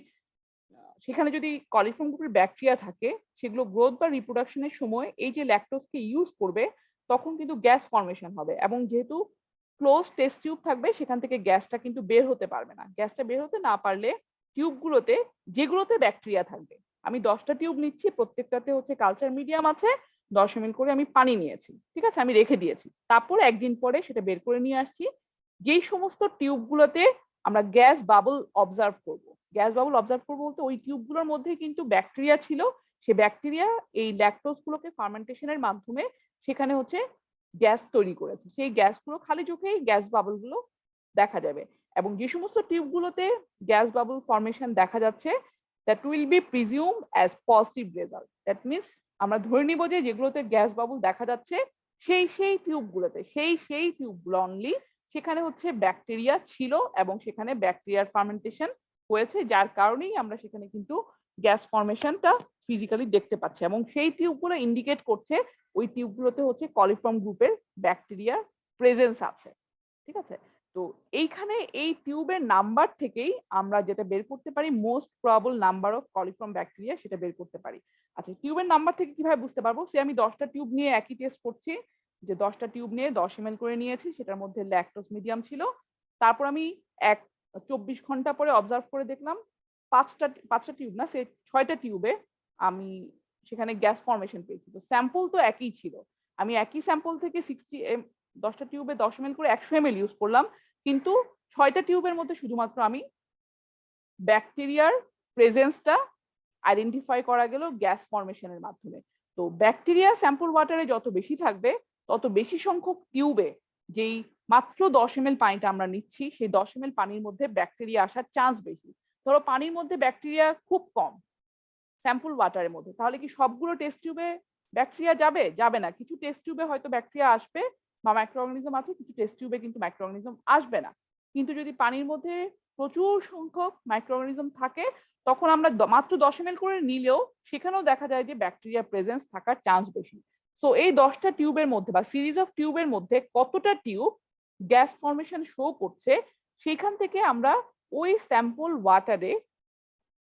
সেখানে যদি কলিফর্ম গ্রুপের ব্যাকটেরিয়া থাকে, সেগুলো গ্রোথ বা রিপ্রোডাকশনের সময় এই যে ল্যাকটোজকে ইউজ করবে, তখন কিন্তু গ্যাস ফর্মেশন হবে। এবং যেহেতু ক্লোজ টেস্ট টিউব থাকবে, সেখান থেকে গ্যাসটা কিন্তু বের হতে পারবে না। গ্যাসটা বের হতে না পারলে টিউবগুলোতে, যেগুলোতে ব্যাকটেরিয়া থাকবে, আমি 10টা টিউব নিচ্ছি, প্রত্যেকটাতে হচ্ছে কালচার মিডিয়াম আছে, 10 ml করে আমি পানি নিয়েছি, ঠিক আছে, আমি রেখে দিয়েছি। তারপর একদিন পরে সেটা বের করে নিয়ে আসছি। যেই সমস্ত টিউবগুলোতে আমরা গ্যাস বাবল অবজার্ভ করব, গ্যাস বাবল অবজার্ভ করবো বলতে ওই টিউবগুলোর মধ্যে কিন্তু ব্যাকটেরিয়া ছিল, সে ব্যাকটেরিয়া এই ল্যাকটোজ গুলোকে ফার্মেন্টেশনের মাধ্যমে সেখানে হচ্ছে গ্যাস তৈরি করেছে, সেই গ্যাসগুলো খালি চোখেই গ্যাস বাবল গুলো দেখা যাবে। এবং যে সমস্ত টিউবগুলোতে গ্যাস বাবল ফর্মেশন দেখা যাচ্ছে, that will be presume as positive result. That means আমরা ধরে নিব যে যেগুলোতে গ্যাস বাবল দেখা যাচ্ছে সেই টিউবগুলোতে, সেই টিউবগুলো অনলি সেখানে হচ্ছে ব্যাকটেরিয়া ছিল এবং সেখানে ব্যাকটেরিয়ার ফার্মেন্টেশন হয়েছে, যার কারণেই আমরা সেখানে কিন্তু গ্যাস ফর্মেশনটা ফিজিক্যালি দেখতে পাচ্ছি। এবং সেই টিউবগুলো ইন্ডিকেট করছে ওই টিউবগুলোতে হচ্ছে কলিফর্ম গ্রুপের ব্যাকটেরিয়ার প্রেজেন্স আছে, ঠিক আছে। তো এইখানে এই টিউবের নাম্বার থেকেই আমরা যেটা বের করতে পারি most probable number of coliform bacteria, সেটা বের করতে পারি। আচ্ছা, টিউবের নাম্বার থেকে কিভাবে বুঝতে পারবো? সে আমি 10টা টিউব নিয়ে একই টেস্ট করছি, যে 10টা টিউব নিয়ে 10 ml করে নিয়েছি, সেটার মধ্যে ল্যাকটোজ মিডিয়াম ছিল। তারপর আমি 24 ঘন্টা পরে অবজার্ভ করে দেখলাম পাঁচটা টিউব না, সে 6টা টিউবে আমি সেখানে গ্যাস ফর্মেশন পেয়েছি। তো স্যাম্পল তো একই ছিল, আমি একই স্যাম্পল থেকে 10টা টিউবে 10 ml করে 100 ml ইউজ করলাম, কিন্তু 6টা টিউবের মধ্যে শুধুমাত্র আমি ব্যাকটেরিয়ার প্রেজেন্সটা আইডেন্টিফাই করা গেল গ্যাস ফর্মেশনের মাধ্যমে। তো ব্যাকটেরিয়া স্যাম্পল ওয়াটারে যত বেশি থাকবে, তত বেশি সংখ্যক টিউবে যেই মাত্র 10 ml পানিটা আমরা নিচ্ছি, সেই 10 ml পানির মধ্যে ব্যাকটেরিয়া আসার চান্স বেশি। ধরো পানির মধ্যে ব্যাকটেরিয়া খুব কম স্যাম্পল ওয়াটারের মধ্যে, তাহলে কি সবগুলো টেস্ট টিউবে ব্যাকটেরিয়া যাবে? যাবে না। কিছু টেস্ট টিউবে হয়তো ব্যাকটেরিয়া আসবে বা মাইক্রোঅর্গানিজম আছে, কিছু টেস্ট টিউবে কিন্তু মাইক্রোঅর্গানিজম আসবে না। কিন্তু যদি পানির মধ্যে প্রচুর সংখ্যক মাইক্রোঅর্গানিজম থাকে, তখন আমরা মাত্র 10 ml করে নিলেও সেখানেও দেখা যায় যে ব্যাকটেরিয়া প্রেজেন্স থাকার চান্স বেশি। তো এই 10টা টিউবের মধ্যে বা সিরিজ অফ টিউবের মধ্যে কতটা টিউব গ্যাস ফর্মেশন শো করছে, সেখান থেকে আমরা ওই স্যাম্পল ওয়াটারে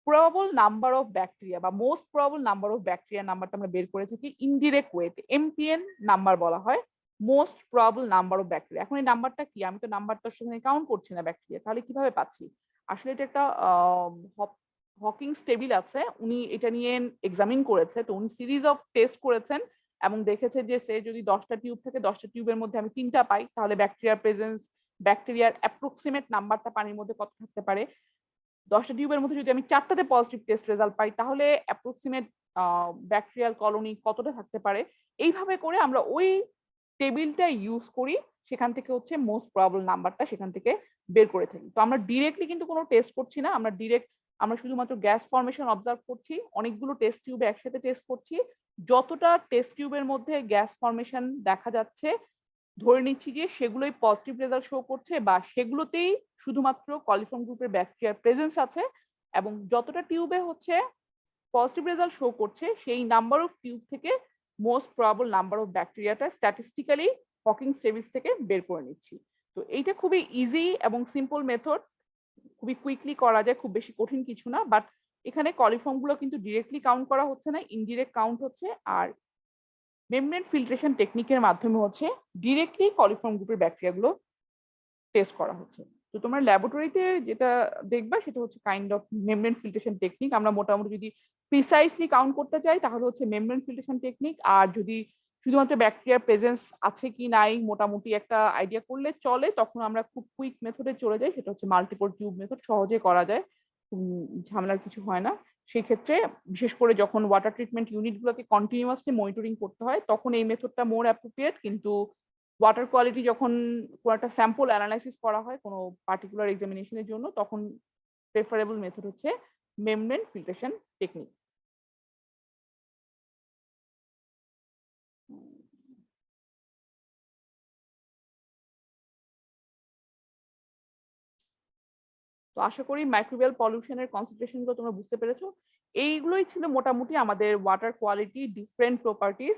প্রবাবল নাম্বার অফ ব্যাকটেরিয়া বা most probable number of bacteria নাম্বারটা আমরা বের করে থাকি ইনডিরেক্ট ওয়েতে, এমপিএন নাম্বার বলা হয়, most probable number of bacteria. এখন এই নাম্বারটা কি? আমি তো নাম্বারটার সঙ্গে কাউন্ট করছি না ব্যাকটেরিয়া, তাহলে কিভাবে পাচ্ছি? আসলে এটা একটা হকিংস টেবিল আছে, উনি এটা নিয়ে এক্সামিন করেছে। তো উনি সিরিজ অফ টেস্ট করেছেন এবং দেখেছে যে সে যদি 10টা টিউব থেকে 10টা টিউবের মধ্যে আমি 3টা পাই, তাহলে ব্যাকটেরিয়ার প্রেজেন্স, ব্যাকটেরিয়ার অ্যাপ্রক্সিমেট নাম্বারটা পানির মধ্যে কত থাকতে পারে। 10টা টিউবের মধ্যে যদি আমি 4টাতে পজিটিভ টেস্ট রেজাল্ট পাই, তাহলে অ্যাপ্রক্সিমেট ব্যাকটেরিয়াল কলোনি কতটা থাকতে পারে। এইভাবে করে আমরা ওই টেবিলটা ইউজ করি, সেখান থেকে হচ্ছে মোস্ট প্রবাবল নাম্বারটা সেখান থেকে বের করে থাকি। তো আমরা ডিরেক্টলি কিন্তু কোনো টেস্ট করছি না, আমরা শুধুমাত্র গ্যাস ফর্মেশন অবজার্ভ করছি, অনেকগুলো টেস্ট টিউবে একসাথে টেস্ট করছি। যতটা টেস্ট টিউবের মধ্যে গ্যাস ফর্মেশন দেখা যাচ্ছে, ধরে নিচ্ছি যে সেগুলোই পজিটিভ রেজাল্ট শো করছে বা সেগুলোতেই শুধুমাত্র কলিফর্ম গ্রুপের ব্যাকটেরিয়ার প্রেজেন্স আছে। এবং যতটা টিউবে হচ্ছে পজিটিভ রেজাল্ট শো করছে, সেই নাম্বার অফ টিউব থেকে মোস্ট প্রবাবল নাম্বার অফ ব্যাকটেরিয়াটা স্ট্যাটিস্টিক্যালি হকিংস টেবিল থেকে বের করে নিচ্ছি। তো এইটা খুবই ইজি এবং সিম্পল মেথড, খুবই কুইকলি করা যায়, খুব বেশি কঠিন কিছু না। বাট এখানে কলিফর্ম গুলো কিন্তু ডিরেক্টলি কাউন্ট করা হচ্ছে না, ইনডিরেক্ট কাউন্ট হচ্ছে। আর মেমব্রেন ফিল্ট্রেশন টেকনিকের মাধ্যমে হচ্ছে ডিরেক্টলি কলিফর্ম গ্রুপের ব্যাকটেরিয়াগুলো টেস্ট করা হচ্ছে। তো তোমরা ল্যাবরেটরিতে যেটা দেখবা সেটা হচ্ছে kind of membrane filtration technique. আমরা মোটামুটি যদি প্রিসাইসলি কাউন্ট করতে চাই তাহলে হচ্ছে মেমব্রেন ফিল্ট্রেশন টেকনিক, আর যদি শুধুমাত্র ব্যাকটেরিয়ার প্রেজেন্স আছে কি নাই মোটামুটি একটা আইডিয়া করলে চলে, তখন আমরা খুব কুইক মেথডে চলে যাই, সেটা হচ্ছে মাল্টিপল টিউব মেথড, সহজে করা যায়, ঝামেলার কিছু হয় না। সেই ক্ষেত্রে বিশেষ করে যখন ওয়াটার ট্রিটমেন্ট ইউনিটগুলোকে কন্টিনিউয়াসলি মনিটরিং করতে হয় তখন এই মেথডটা মোর অ্যাপ্রোপ্রিয়েট। কিন্তু ওয়াটার কোয়ালিটি যখন কোনো একটা স্যাম্পল অ্যানালাইসিস করা হয় কোনো পার্টিকুলার এক্সামিনেশনের জন্য, তখন প্রেফারেবল মেথড হচ্ছে মেমব্রেন ফিল্ট্রেশন টেকনিক। তো আশা করি মাইক্রোবিয়াল পলিউশনের কনসেন্ট্রেশন গুলো তোমরা বুঝতে পেরেছো। এইগুলোই ছিল মোটামুটি আমাদের ওয়াটার কোয়ালিটি ডিফারেন্ট প্রপার্টিজ।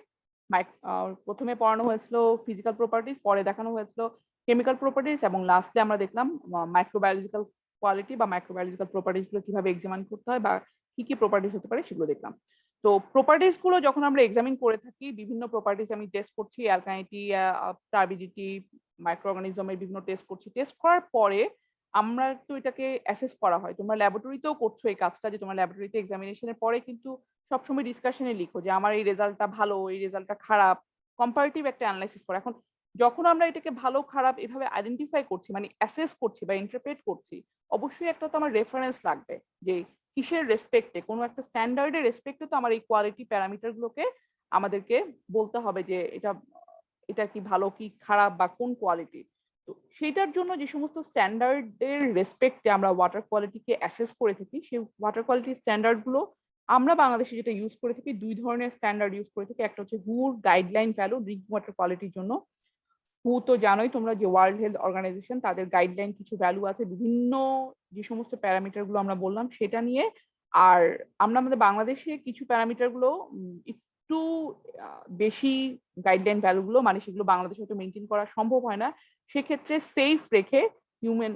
প্রথমে পড়ানো হয়েছিল ফিজিক্যাল প্রপার্টিজ, পরে দেখানো হয়েছিল কেমিক্যাল প্রপার্টিজ, এবং লাস্টে আমরা দেখলাম মাইক্রোবায়োলজিক্যাল কোয়ালিটি বা মাইক্রোবায়োলজিক্যাল প্রপার্টিজ গুলো কিভাবে এক্সামিন করতে হয় বা কি কি প্রপার্টিজ হতে পারে সেগুলো দেখলাম। তো প্রপার্টিজ গুলো যখন আমরা এক্সামিন করে থাকি, বিভিন্ন প্রপার্টিজ আমি টেস্ট করছি, অ্যালকালিনিটি, টার্বিডিটি, মাইক্রো অর্গানিজমের বিভিন্ন টেস্ট করছি। টেস্ট করার পরে আমরা তো এটাকে অ্যাসেস করা হয়, তোমরা ল্যাবরেটরিতেও করছো এই কাজটা, যে তোমরা ল্যাবরেটরিতে এক্সামিনেশনের পরে কিন্তু সবসময় ডিসকাশনে লিখো যে আমার এই রেজাল্টটা ভালো, এই রেজাল্টটা খারাপ, কম্পারেটিভ একটা অ্যানালাইসিস করো। এখন যখন আমরা এটাকে ভালো খারাপ এভাবে আইডেন্টিফাই করছি, মানে অ্যাসেস করছি বা ইন্টারপ্রেট করছি, অবশ্যই একটা তো আমার রেফারেন্স লাগবে যে কিসের রেসপেক্টে, কোনো একটা স্ট্যান্ডার্ডের রেসপেক্টে তো আমার এই কোয়ালিটি প্যারামিটার গুলোকে আমাদেরকে বলতে হবে যে এটা এটা কি ভালো কি খারাপ বা কোন কোয়ালিটি। তো সেটার জন্য যে সমস্ত স্ট্যান্ডার্ডের রেসপেক্টে আমরা ওয়াটার কোয়ালিটিকে অ্যাসেস করে থাকি, সেই ওয়াটার কোয়ালিটি স্ট্যান্ডার্ড গুলো আমরা বাংলাদেশে যেটা ইউজ করে থাকি, দুই ধরনের স্ট্যান্ডার্ড ইউজ করে থাকি। একটা হচ্ছে হুর গাইডলাইন ভ্যালু ড্রিঙ্কিং ওয়াটার কোয়ালিটির জন্য। হু তো জানোই তোমরা যে ওয়ার্ল্ড হেলথ অর্গানাইজেশন, তাদের গাইডলাইন কিছু ভ্যালু আছে বিভিন্ন যে সমস্ত প্যারামিটার গুলো আমরা বললাম সেটা নিয়ে। আর আমরা আমাদের বাংলাদেশে কিছু প্যারামিটার গুলো একটু বেশি গাইডলাইন ভ্যালু গুলো, মানে সেগুলো বাংলাদেশে হয়তো মেনটেন করা সম্ভব হয় না, সেক্ষেত্রে সেফ রেখে হিউম্যান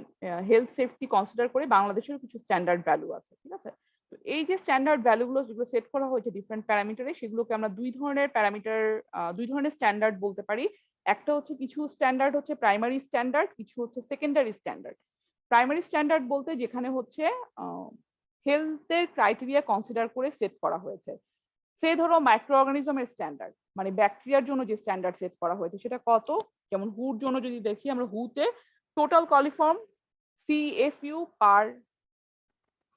হেলথ সেফটি কনসিডার করে বাংলাদেশের কিছু স্ট্যান্ডার্ড ভ্যালু আছে, ঠিক আছে। তো এই যে স্ট্যান্ডার্ড ভ্যালুগুলো যেগুলো সেট করা হয়েছে ডিফারেন্ট প্যারামিটারে, সেগুলোকে আমরা দুই ধরনের প্যারামিটার, দুই ধরনের স্ট্যান্ডার্ড বলতে পারি। একটা হচ্ছে কিছু স্ট্যান্ডার্ড হচ্ছে প্রাইমারি স্ট্যান্ডার্ড, কিছু হচ্ছে সেকেন্ডারি স্ট্যান্ডার্ড। প্রাইমারি স্ট্যান্ডার্ড বলতে যেখানে হচ্ছে হেলথের ক্রাইটেরিয়া কনসিডার করে সেট করা হয়েছে। সেই ধরো মাইক্রো অর্গানিজমের স্ট্যান্ডার্ড, মানে ব্যাকটেরিয়ার জন্য যে স্ট্যান্ডার্ড সেট করা হয়েছে সেটা কত, যেমন হুর জন্য যদি দেখি আমরা, হুতে টোটাল কলিফর্ম CFU পার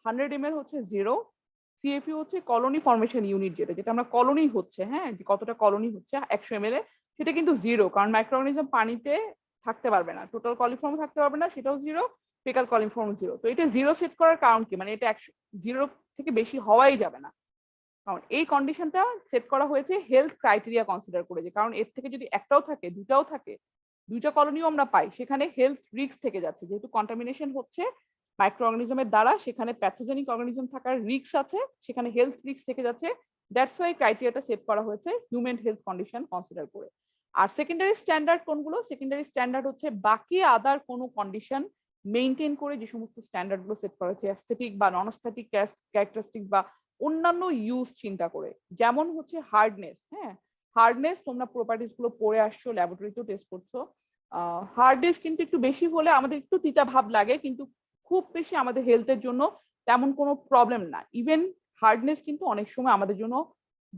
100 ml হচ্ছে 0। CFU হচ্ছে কলোনি ফরমেশন ইউনিট, যেটা আমরা কলোনি হচ্ছে, হ্যাঁ, যে কতটা কলোনি হচ্ছে 100 ml এ, সেটা কিন্তু 0, কারণ মাইক্রো অর্গানিজম পানিতে থাকতে পারবে না, টোটাল কলিফর্ম থাকতে পারবে না, সেটাও 0, ফেকাল কলিফর্ম 0। তো এটা 0 সেট করার কারণ কি, মানে এটা 0 থেকে বেশি হওয়াই যাবে না, কারণ এই কন্ডিশনটা সেট করা হয়েছে হেলথ ক্রাইটেরিয়া কনসিডার করে, যে কারণ এর থেকে যদি একটাও থাকে, দুটাও থাকে, দুইটা কলোনিও আমরা পাই, সেখানে হেলথ রিস্ক থেকে যাচ্ছে, যেহেতু কন্টামিনেশন হচ্ছে মাইক্রো অর্গানিজমের দ্বারা, সেখানে প্যাথোজেনিক অর্গানিজম থাকার রিস্ক আছে, সেখানে হেলথ রিস্ক থেকে যাচ্ছে। দ্যাটস ওয়াই ক্রাইটেরিয়াটা সেট করা হয়েছে হিউম্যান হেলথ কন্ডিশন কনসিডার করে। আর সেকেন্ডারি স্ট্যান্ডার্ড কোনগুলো, সেকেন্ডারি স্ট্যান্ডার্ড হচ্ছে বাকি আদার কোনো কন্ডিশন মেইনটেইন করে যে সমস্ত স্ট্যান্ডার্ড গুলো সেট করা হয়েছে, অ্যাস্থেটিক বা নন অ্যাস্থেটিক ক্যারেক্টারিস্টিক বা অন্যান্য ইউজ চিন্তা করে। যেমন হচ্ছে হার্ডনেস, হ্যাঁ, হার্ডনেস তোমরা প্রপার্টিস গুলো পড়ে আসছো, ল্যাবরেটরিতেও টেস্ট করছো। হার্ডনেস কিন্তু একটু বেশি হলে আমাদের একটু তিতা ভাব লাগে, কিন্তু খুব বেশি আমাদের হেলথের জন্য তেমন কোনো প্রবলেম না। ইভেন হার্ডনেস কিন্তু অনেক সময় আমাদের জন্য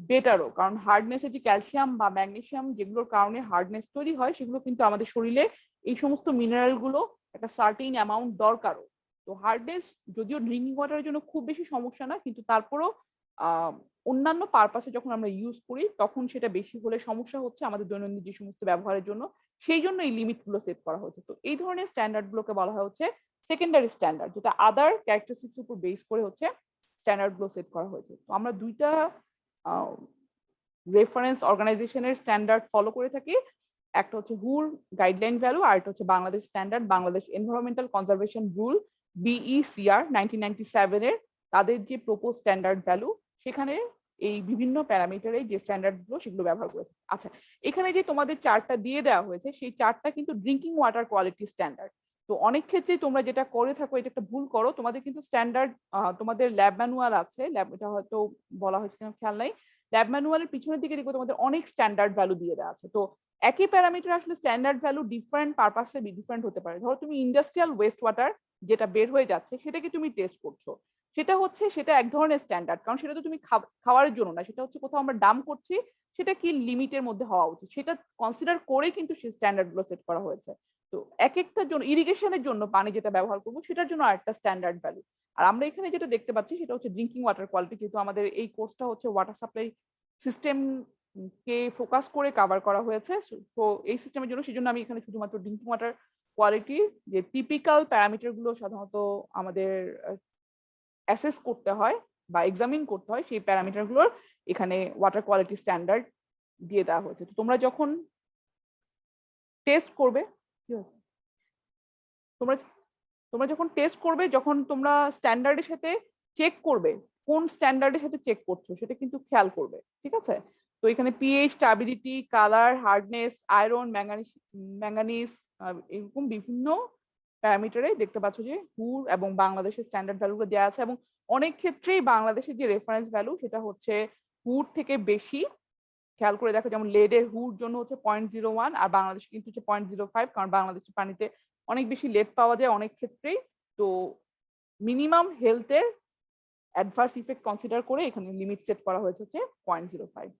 বেটারও, কারণ হার্ডনেসে যে ক্যালসিয়াম বা ম্যাগনেসিয়াম যেগুলোর কারণে হার্ডনেস তৈরি হয়, সেগুলো কিন্তু আমাদের শরীরে এই সমস্ত মিনারেল গুলো একটা সার্টেইন অ্যামাউন্ট দরকারও। তো হার্ডনেস যদিও ড্রিঙ্কিং ওয়াটারের জন্য খুব বেশি সমস্যা না, কিন্তু তারপরও অন্যান্য পারপাসে যখন আমরা ইউজ করি তখন সেটা বেশি হলে সমস্যা হচ্ছে আমাদের দৈনন্দিন যে সমস্ত ব্যবহারের জন্য, সেই জন্য এই লিমিট গুলো সেট করা হয়েছে। তো এই ধরনের স্ট্যান্ডার্ড গুলোকে বলা হয় হচ্ছে সেকেন্ডারি স্ট্যান্ডার্ড, যেটা আদার ক্যারেক্টারিস্টিক্স উপর বেস করে হচ্ছে স্ট্যান্ডার্ড গুলো সেট করা হয়েছে। তো আমরা দুইটা রেফারেন্স অর্গানাইজেশনের স্ট্যান্ডার্ড ফলো করে থাকি, একটা হচ্ছে হুর গাইডলাইন ভ্যালু, আর একটা হচ্ছে Bangladesh standard, Bangladesh environmental conservation rule BECR 1997 এর, তাদের যে প্রপোজ স্ট্যান্ডার্ড ভ্যালু, সেখানে এই বিভিন্ন প্যারামিটারে যে স্ট্যান্ডার্ড গুলো সেগুলো ব্যবহার করেছে। আচ্ছা, এখানে যে তোমাদের চার্টটা দিয়ে দেওয়া হয়েছে, সেই চার্টটা কিন্তু ড্রিঙ্কিং ওয়াটার কোয়ালিটি স্ট্যান্ডার্ড। তো অনেক ক্ষেত্রে তোমরা যেটা করে থাকো, এটা একটা ভুল করো, তোমাদের কিন্তু স্ট্যান্ডার্ড তোমাদের ল্যাব ম্যানুয়াল আছে, ল্যাব, এটা হয়তো বলা হয়েছে কিনা খেয়াল নাই, ল্যাব ম্যানুয়ালের পিছনের দিকে দেখবো তোমাদের অনেক স্ট্যান্ডার্ড ভ্যালু দিয়ে দেওয়া আছে। তো একই প্যারামিটার আসলে স্ট্যান্ডার্ড ভ্যালু ডিফারেন্ট পারপাসে ডিফারেন্ট হতে পারে। ধরো তুমি ইন্ডাস্ট্রিয়াল ওয়েস্ট ওয়াটার যেটা বের হয়ে যাচ্ছে সেটাকে তুমি টেস্ট করছো, সেটা এক ধরনের স্ট্যান্ডার্ড, কারণ সেটা তো তুমি খাওয়ার জন্য না, সেটা হচ্ছে কোথাও আমরা ডাম করছি, সেটা কি লিমিটের মধ্যে হওয়া উচিত সেটা কনসিডার করে কিন্তু সেই স্ট্যান্ডার্ড গুলো সেট করা হয়েছে। তো এক একটার জন্য, ইরিগেশনের জন্য পানি যেটা ব্যবহার করবো সেটার জন্য আরেকটা স্ট্যান্ডার্ড ভ্যালু। আর আমরা এখানে যেটা দেখতে পাচ্ছি সেটা হচ্ছে ড্রিঙ্কিং ওয়াটার কোয়ালিটি, যেহেতু আমাদের এই কোর্সটা হচ্ছে ওয়াটার সাপ্লাই সিস্টেম কে ফোকাস করে কভার করা হয়েছে। তো এই সিস্টেমের জন্য সেজন্য আমি এখানে শুধুমাত্র ড্রিঙ্কিং ওয়াটার কোয়ালিটি যে টিপিক্যাল প্যারামিটার গুলো সাধারণত আমাদের অ্যাসেস করতে হয় বা এক্সামিন করতে হয়, সেই প্যারামিটার গুলোর এখানে ওয়াটার কোয়ালিটি স্ট্যান্ডার্ড দিয়ে দেওয়া হয়েছে। তো তোমরা যখন টেস্ট করবে, তোমরা তোমরা যখন টেস্ট করবে, যখন তোমরা স্ট্যান্ডার্ডের সাথে চেক করবে, কোন স্ট্যান্ডার্ডের সাথে চেক করছো সেটা কিন্তু খেয়াল করবে, ঠিক আছে? তো এখানে pH, stability, colour, hardness, iron, manganese এরকম বিভিন্ন প্যারামিটারে দেখতে পাচ্ছ যে হুর এবং বাংলাদেশের স্ট্যান্ডার্ড ভ্যালুগুলো দেওয়া আছে, এবং অনেক ক্ষেত্রেই বাংলাদেশের যে রেফারেন্স ভ্যালু সেটা হচ্ছে হুর থেকে বেশি। খেয়াল করে দেখো, যেমন লেডের হুর জন্য হচ্ছে 0.01 আর বাংলাদেশে কিন্তু হচ্ছে 0.05, কারণ বাংলাদেশের পানিতে অনেক বেশি লেড পাওয়া যায় অনেক ক্ষেত্রেই। তো মিনিমাম হেলথের অ্যাডভার্স ইফেক্ট কনসিডার করে এখানে লিমিট সেট করা হয়েছে হচ্ছে 0.05।